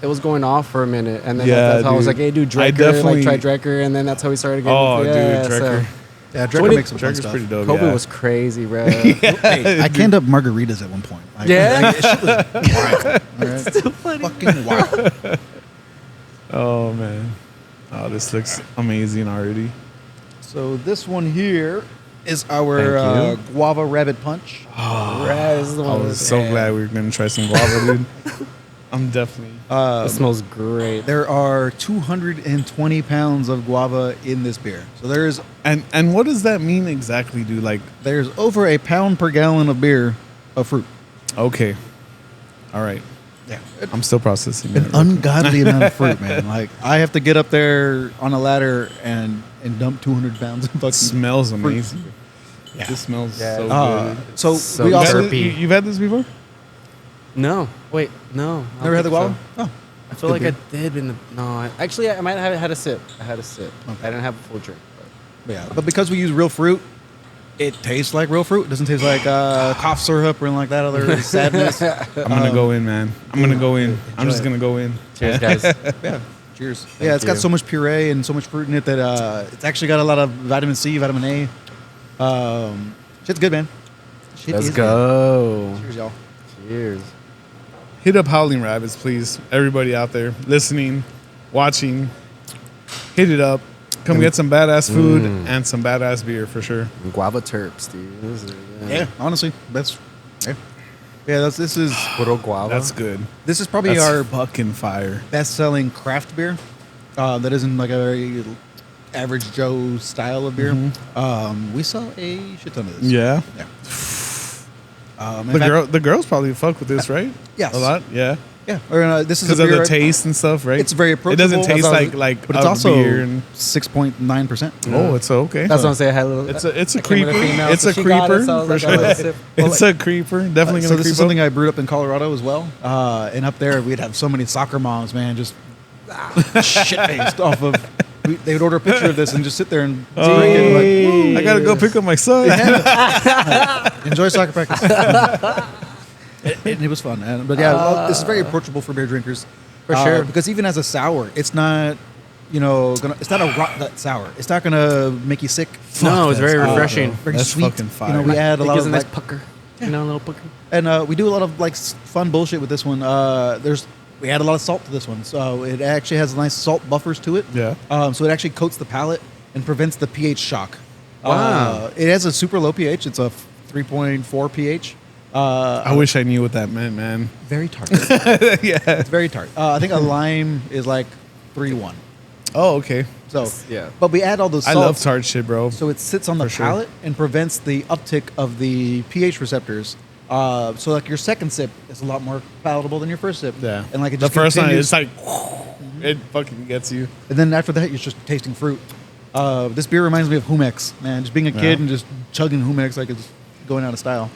it was going off for a minute, and then Yeah, that's how I was dude. like, "Hey, dude, I Drecker, definitely- like try Drecker," and then that's how we started getting. Oh, dude, Drecker. Yeah, Drecker makes some fun Drekker's stuff. pretty dope. COVID yeah. was crazy, bro. I canned up margaritas at one point. Yeah? Shit was wild. All right? Still funny. Fucking wild. Oh man. Oh, this looks amazing already. So this one here is our Thank guava rabbit punch. This is the I one was so glad we were gonna try some guava, dude. I'm definitely. It smells great. There are 220 pounds of guava in this beer. So there's And what does that mean exactly, dude? Like, over a pound per gallon of beer of fruit. okay, all right. Yeah. I'm still processing An it. ungodly amount of fruit, man. Like I have to get up there on a ladder and dump 200 pounds of fucking. It smells fruit. amazing. Yeah. This smells so good. So, So we You've had also this- you've had this before? No, wait, no. I don't never had the think guava. so. Oh, I feel like I did actually, I might have had a sip. I had a sip. Okay. I didn't have a full drink. But. yeah. But because we use real fruit, it tastes like real fruit. It doesn't taste like cough syrup or like that other sadness. I'm gonna go in, man. I'm gonna go in. I'm just gonna go in. Cheers, guys. Yeah. Cheers. Yeah, it's got you. so much puree and so much fruit in it that it's actually got a lot of vitamin C, vitamin A. Shit's good, man. Shit Let's is go. good. Cheers, y'all. Cheers. Hit up Howling Rabbits, please. Everybody out there listening, watching, hit it up. Come get some badass food and some badass beer for sure. Guava terps, dude. This is, Yeah, honestly, this is Puro guava. That's good. this is probably That's our fucking fire. best-selling craft beer. That isn't like a very average Joe style of beer. We sell a shit ton of this. Yeah. Yeah. In fact, The girls probably fuck with this, right? Yes. A lot. Yeah. yeah. Or, this is a Because of beer. the taste and stuff, right? It's very It doesn't approachable. taste That's like but it's a also beer. And, 6.9%. oh, it's okay. That's what I'm saying. I had a little. It's a I came creeper. with a female, It's so a she got it, creeper. so I was for like, sure. oh, let's sip. It's a creeper. Definitely So gonna this creep is something up. I brewed up in Colorado as well. And up there, we'd have so many soccer moms, man, just shit-faced off of. They would order a picture of this and just sit there and drink it. Like, I gotta go pick up my son. enjoy soccer practice. And it was fun. But yeah, this is very approachable for beer drinkers. For sure. Because even as a sour, it's not, it's not a rot gut sour. It's not going to make you sick. No, it's very refreshing. Very That's sweet. fucking fire. We add a It lot gives of a nice like, pucker. A little pucker. and we do a lot of like fun bullshit with this one. We add a lot of salt to this one, so it actually has nice salt buffers to it. Yeah. So it actually coats the palate and prevents the pH shock. Wow. It has a super low pH. It's a 3.4 pH. I wish I knew what that meant, man. Very tart. Yeah. It's very tart. I think a lime is like 3.1. Oh, okay. So Yeah. but we add all those I salts, love tart shit, bro. so it sits on the For sure. palate and prevents the uptick of the pH receptors. So like your second sip is a lot more palatable than your first sip. Yeah. And like it the just first one, continues. it's like it fucking gets you. And then after that, you're just tasting fruit. This beer reminds me of Humex, man. Just being a kid Yeah. and just chugging Humex like it's going out of style.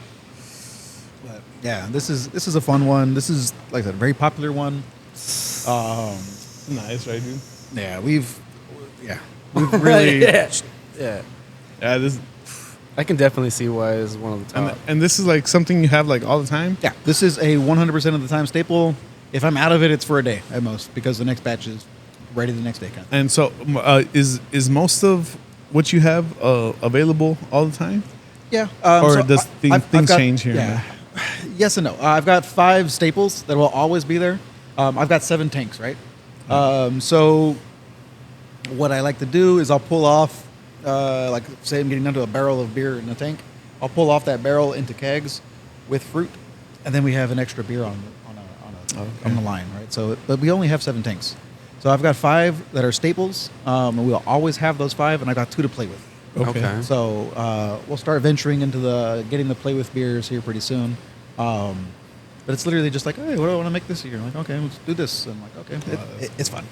But yeah, this is a fun one. This is, like I said, a very popular one. Nice, right, dude? Yeah, we've really yeah. Yeah, this I can definitely see why it's one of the top. and this is like something you have like all the time. yeah. This is a 100% of the time staple. If I'm out of it, it's for a day at most because the next batch is ready the next day. Kind of. And so, is most of what you have available all the time? Yeah. Or so does I've things got- change here and Yeah. Yes and no. I've got 5 staples that will always be there. I've got 7 tanks, right? So what I like to do is I'll pull off, like say I'm getting down to a barrel of beer in a tank. I'll pull off that barrel into kegs with fruit, and then we have an extra beer on the line, right? So, but we only have 7 tanks. So I've got 5 that are staples, and we'll always have those 5, and I got 2 to play with. Okay. So we'll start venturing into getting the play with beers here pretty soon. But it's literally just like, hey, what do I want to make this year? I'm like, okay, let's do this. And I'm like, okay, it's fun.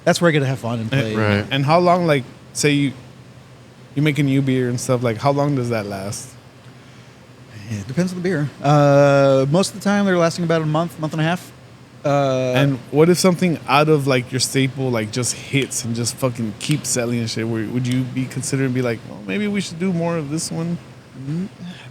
That's where I get to have fun and play. Right. And how long, like, say you make a new beer and stuff, like, how long does that last? It depends on the beer. Most of the time, they're lasting about a month and a half. And what if something out of like your staple like just hits and just fucking keeps selling and shit? Would you be considering be like, well, maybe we should do more of this one?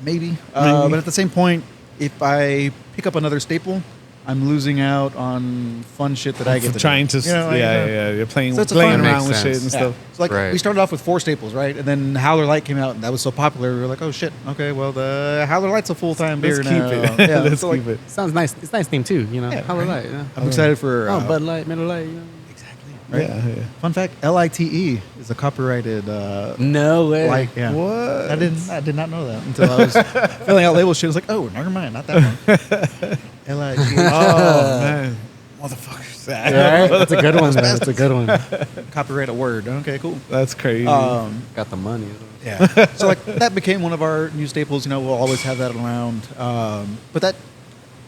Maybe. But at the same point, if I pick up another staple, I'm losing out on fun shit that I get to trying do. to, You know, like, yeah. You're playing So it's a playing fun- around with Makes shit sense. and Yeah. stuff. So like Right. we started off with 4 staples, right? And then Howler Light came out, and that was so popular. We were like, oh shit, okay, well the Howler Light's a full-time beer Let's now. keep it. Yeah, Let's so, like, keep it. Sounds nice. It's a nice name too. Yeah, Howling right. Light. Yeah. I'm excited for. Bud Light, Miller Light. Exactly. Right? Yeah. Fun fact: LITE is a copyrighted No way. light. Yeah. What? I did not know that until I was filling out label shit. I was like, oh, never mind, not that one. LITE. Oh man, motherfuckers! Yeah, that's a good one. That's a good one. Copyright a word. Okay, cool. That's crazy. Got the money. Yeah. So like that became one of our new staples. You know, we'll always have that around. But that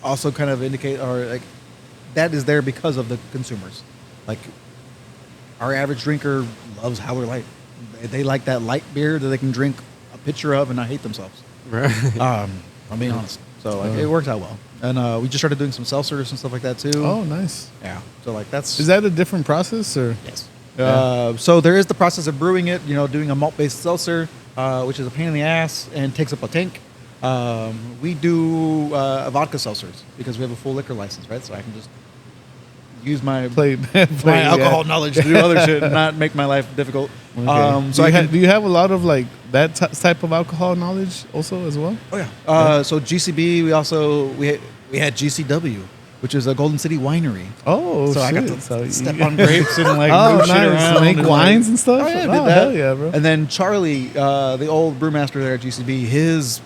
also kind of indicate, or like, that is there because of the consumers. Like, our average drinker loves Howler Light. They like that light beer that they can drink a pitcher of and not hate themselves. Right. I'm being honest. So like, it works out well. And we just started doing some seltzers and stuff like that too. oh, nice. Yeah. So like that's Is that a different process or? yes. Yeah. So there is the process of brewing it. You know, doing a malt-based seltzer, which is a pain in the ass and takes up a tank. We do vodka seltzers because we have a full liquor license, right? So I can just use my Play my alcohol yeah. knowledge to do other shit and not make my life difficult. Okay. So do you have a lot of like that type of alcohol knowledge also as well? Oh yeah. So GCB, we had GCW, which is a Golden City winery. Oh, So I shit. got to So step you- on grapes and like Oh, move shit nice. around Make and, wines and stuff? Oh yeah, I Oh, did that. hell yeah, bro. And then Charlie, the old brewmaster there at GCB, his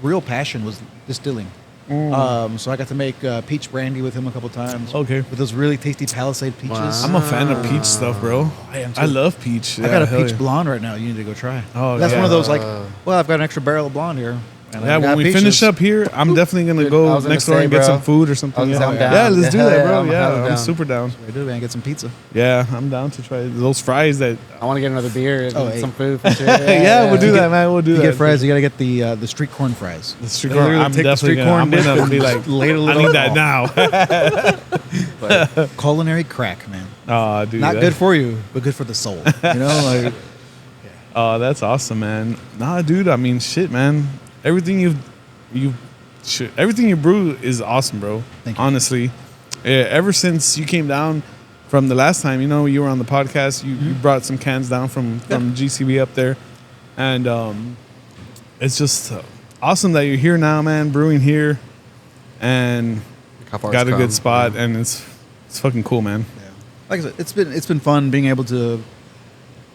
real passion was distilling. So I got to make peach brandy with him a couple times. Okay. With those really tasty Palisade peaches. Wow. I'm a fan of peach stuff, bro. I am too. I love peach. I got a hell peach yeah. blonde right now. You need to go try. Oh, That's yeah. one of those like, well, I've got an extra barrel of blonde here. And Yeah, I've when got we peaches. finish up here, I'm definitely gonna Dude, I go was gonna next door say, and get bro. some food or I something. was Yeah, gonna say, I'm yeah, down. let's do Hell that, yeah, bro. I'm Yeah, hella I'm down. super down. I do, man. Get some pizza. Yeah, I'm down to try those fries that. I want to get another beer and Oh, hey. some food. For sure. Yeah, we'll do You that, get- man. We'll do You that. get fries, you got to get the street corn fries. The street They corn. literally I'm take the definitely street gonna. corn I'm dip gonna and be just like, ladle I it need on. that now. But culinary crack, man. Oh, dude, Not that- good for you, but good for the soul. You know, like Oh, that's awesome, man. Nah, dude. I mean, shit, man. Everything you've shit, everything you brew is awesome, bro. Thank you. Honestly, ever since you came down from the last time, you know, you were on the podcast, you brought some cans down from GCB up there, and it's just awesome that you're here now, man, brewing here, and How far got it's a good come. spot, and it's fucking cool, man. Yeah. Like I said, it's been fun being able to,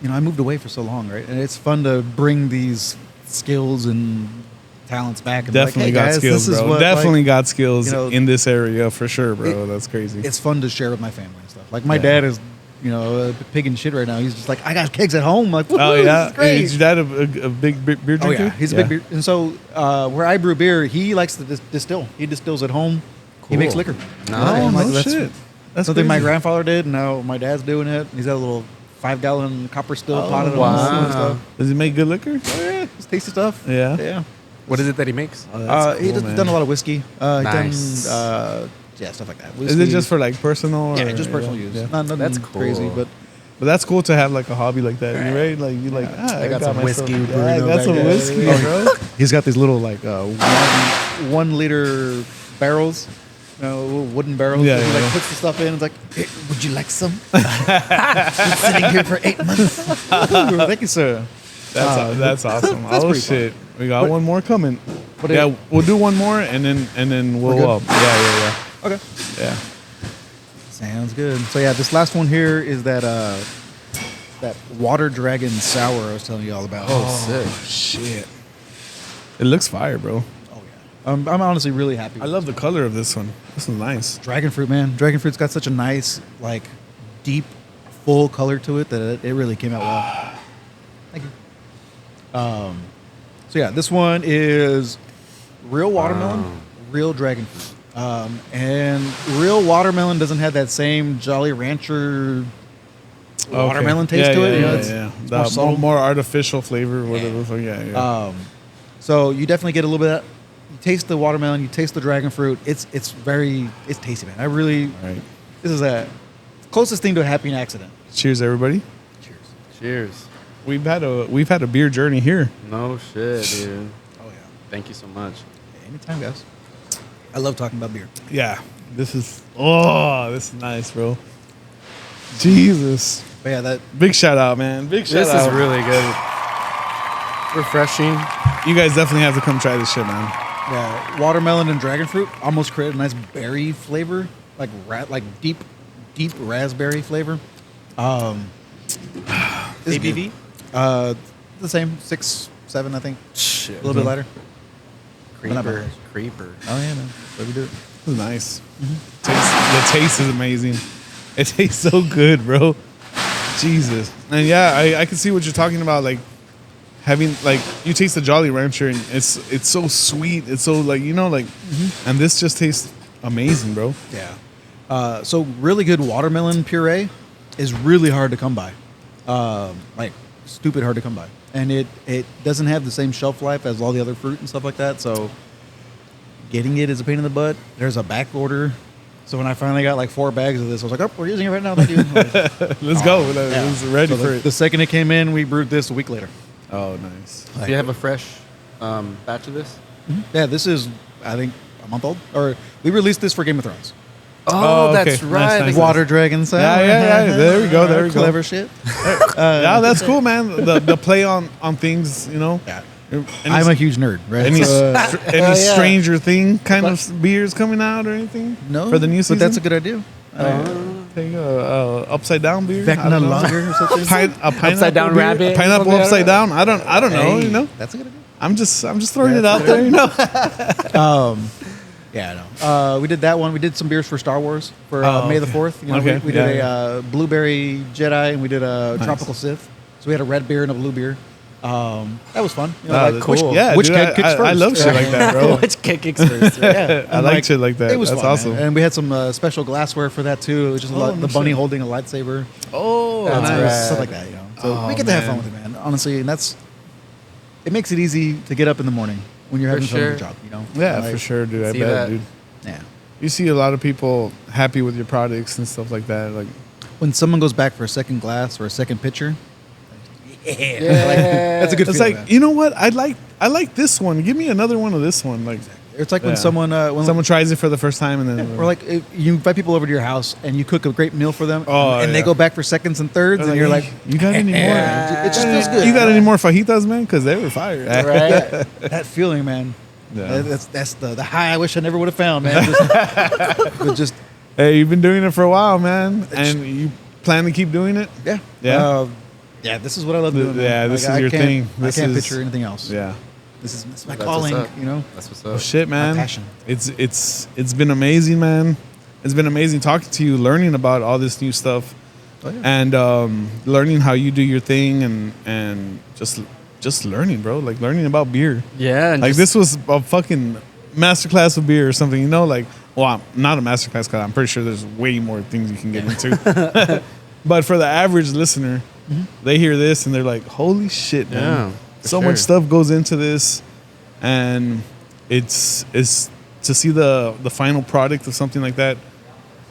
you know, I moved away for so long, right? And it's fun to bring these skills and talents back. And Definitely be like, hey, got guys, skills, this is bro. what, Definitely like, got skills you know, in this area for sure, bro. That's crazy. It's fun to share with my family and stuff. Like my dad is, you know, a pig in shit right now. He's just like, I got kegs at home. Like, Oh this yeah, is great. is your dad a big beer drinker? Oh yeah, he's a big beer. And so where I brew beer, he likes to distill. He distills at home. He makes liquor. Oh, And, like, no that's shit. That's something my crazy. grandfather did. And now my dad's doing it. He's got a little 5-gallon copper still pot at home wow. and stuff. Does he make good liquor? Oh yeah, it's tasty stuff. Yeah. Yeah. What is it that he makes? Oh, that's He cool, does man. done a lot of whiskey. Nice. Yeah, stuff like that. Is it Whiskey. just for like personal? Yeah, or- just personal use. Yeah. Not nothing That's cool. crazy, but But that's cool to have like a hobby like that, right? Like you like, I got some myself- whiskey Yeah, I brewing got back some there. whiskey, Yeah. bro. he's got these little like 1 liter barrels, you know, little wooden barrels. Yeah, that he yeah. like puts the stuff in. It's like, hey, would you like some? Been sitting here for 8 months. Ooh, thank you, sir. That's awesome. that's Oh pretty shit, we got But- one more coming. but Yeah, it- we'll do one more and then We're we'll good? yeah. Okay, Yeah. sounds good. So yeah, this last one here is that that water dragon sour I was telling you all about. sick. Shit. It looks fire, bro. Oh yeah. I'm honestly really happy. I love the color of this one. This one's nice. Dragon fruit, man. Dragon fruit's got such a nice, like, deep, full color to it that it really came out well. Thank you. So yeah, this one is real watermelon, real dragon fruit, and real watermelon doesn't have that same Jolly Rancher watermelon taste to it. You know, it's The more subtle. more artificial flavor, whatever. the fuck, Yeah. So you definitely get a little bit of, you taste the watermelon, you taste the dragon fruit. It's tasty, man. I really, All right. this is a closest thing to a happy accident. Cheers, everybody. Cheers. Cheers. We've had a beer journey here. No shit, dude. Oh yeah. Thank you so much. Anytime, guys. I love talking about beer. Yeah. This is nice, bro. Jesus. But yeah, that Big shout out, man. Big shout This out. is really good. Refreshing. You guys definitely have to come try this shit, man. watermelon and dragon fruit almost create a nice berry flavor, like deep raspberry flavor. This is ABV? good. The same 6, 7, I think. Shit. A little bit lighter. Creeper. Creeper. Oh yeah, man. So we do it. This is nice. The taste is amazing. It tastes so good, bro. Jesus. And yeah, I can see what you're talking about. Like having like you taste the Jolly Rancher and it's so sweet. It's so like and this just tastes amazing, bro. Yeah. So really good watermelon puree is really hard to come by. Like stupid hard to come by. And it doesn't have the same shelf life as all the other fruit and stuff like that. So getting it is a pain in the butt. There's a back order. So when I finally got like 4 bags of this, I was like, oh, we're using it right now. Thank you. Let's go. Yeah. It's ready So for the, it. the second it came in, we brewed this a week later. Oh, nice. Do you have a fresh batch of this? Yeah, this is, I think, a month old. Or we released this for Game of Thrones. Oh, okay. that's Nice, right. nice. Water Dragon sour. Yeah. There we go. There we go. Clever shit. Yeah, that's cool, man. The play on things, Yeah. Any, I'm a huge nerd, right? any, So, any yeah. Stranger Thing kind of beers coming out or anything? no, for the new season. but that's a good idea. Take a upside down beer. I Vecna don't know. lager or something. A pineapple Upside down beer? rabbit? A pineapple Something upside down. I don't know. Hey, You know, that's a good idea. I'm just throwing it out there. You know. Yeah, I know. We did that one. We did some beers for Star Wars for May the 4th. You know, Okay, we did yeah, a blueberry Jedi and we did a Nice. tropical Sith. So we had a red beer and a blue beer. That was fun. You know, Ah, like, that's which, cool. Yeah, which dude, keg kicks I first? love shit like that, bro. Which kick kicks first? Yeah, I and, like shit like that. It was That's fun, awesome. man. And we had some special glassware for that too. It was just Oh, the no bunny shit. holding a lightsaber. Oh, That's nice. rad. Stuff like that, you know. So Oh, we get to have man. fun with it, man. Honestly, and it makes it easy to get up in the morning when you're having fun with your sure. job, you know. Yeah, Like, for sure, dude. I see bet, that. dude. Yeah. You see a lot of people happy with your products and stuff like that. Like, When someone goes back for a second glass or a second pitcher, Yeah. that's a good it's feeling, like, man. you know what? I like this one. Give me another one of this one. Like, It's like when Yeah. someone Someone tries it for the first time and then or like if you invite people over to your house and you cook a great meal for them, Oh, and they yeah. go back for seconds and thirds, and you're like, you got any more? it just feels good. You got any more fajitas, man? Because they were fire. Right. That feeling, man. Yeah. That's the high I wish I never would have found, man. Just Hey, you've been doing it for a while, man, and you plan to keep doing it. yeah, Yeah. yeah. This is what I love doing. man. Yeah, this is I your can't- thing. I This can't is- picture anything else. Yeah. This is my That's calling. what's up. You know. That's what's Oh up. shit, man. passion. It's been amazing, man. It's been amazing talking to you, learning about all this new stuff, Oh, yeah. and learning how you do your thing, and just learning, bro. Like learning about beer. Yeah. And Like just- this was a fucking masterclass of beer or something, you know? Like, well, not a masterclass because I'm pretty sure there's way more things you can get into. But for the average listener, they hear this and they're like, "Holy shit, man!" Yeah, for So sure. much stuff goes into this, and it's to see the final product of something like that.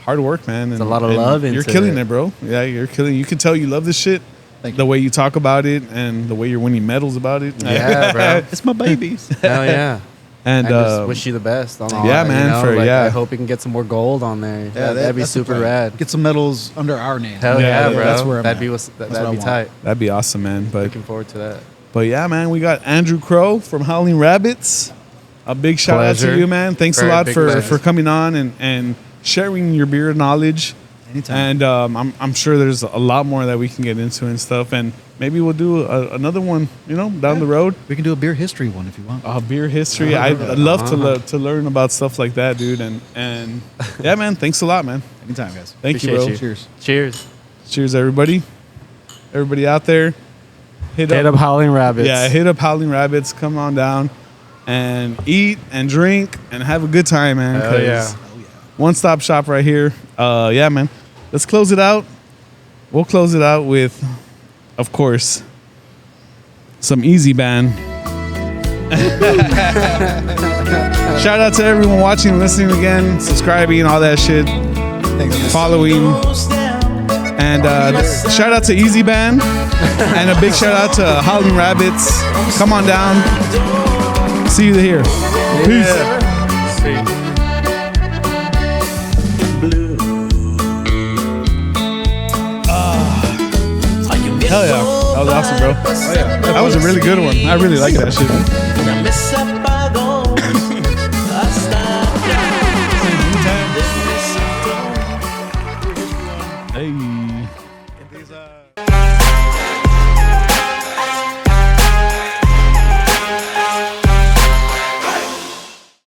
Hard work, man. It's a lot of love You're into killing it. it, bro. Yeah, you're killing. You can tell you love this shit. Thank The you. way you talk about it and the way you're winning medals about it. Yeah, bro. It's my babies. Hell yeah. And I just wish you the best on all yeah, that, man, You know? for- like, yeah. I hope we can get some more gold on there. That'd be that's the super plan. rad. Get some medals under our name. Hell Yeah, yeah, yeah, bro. that's where I'm that'd at. be That's that'd what I be want. tight. that'd be awesome, man. Looking forward to that. But yeah, man, we got Andrew Crowe from Howling Rabbits. A big shout out Pleasure. to you, man. Thanks a Very lot big for pleasure. coming on and sharing your beer knowledge. Anytime. And I'm sure there's a lot more that we can get into and stuff. And maybe we'll do another one, you know, down the road. We can do a beer history one if you want. Beer history. I'd love to learn about stuff like that, dude. And yeah, man. Thanks a lot, man. Anytime, guys. Thank you, Appreciate bro. you. Cheers. Cheers. Cheers, everybody. Everybody out there, Hit up Howling Rabbits. Yeah, hit up Howling Rabbits. Come on down and eat and drink and have a good time, man. Hell yeah. 'cause one-stop shop right here. Yeah, man. Let's close it out. We'll close it out with, of course, some Easy Band. Shout out to everyone watching, listening again, subscribing, all that shit, following. And shout out to Easy Band. And a big shout out to Howling Rabbits. Come on down. See you here. Peace. Hell yeah. That was awesome, bro. Oh, yeah. That was a really good one. I really like that shit. Hey.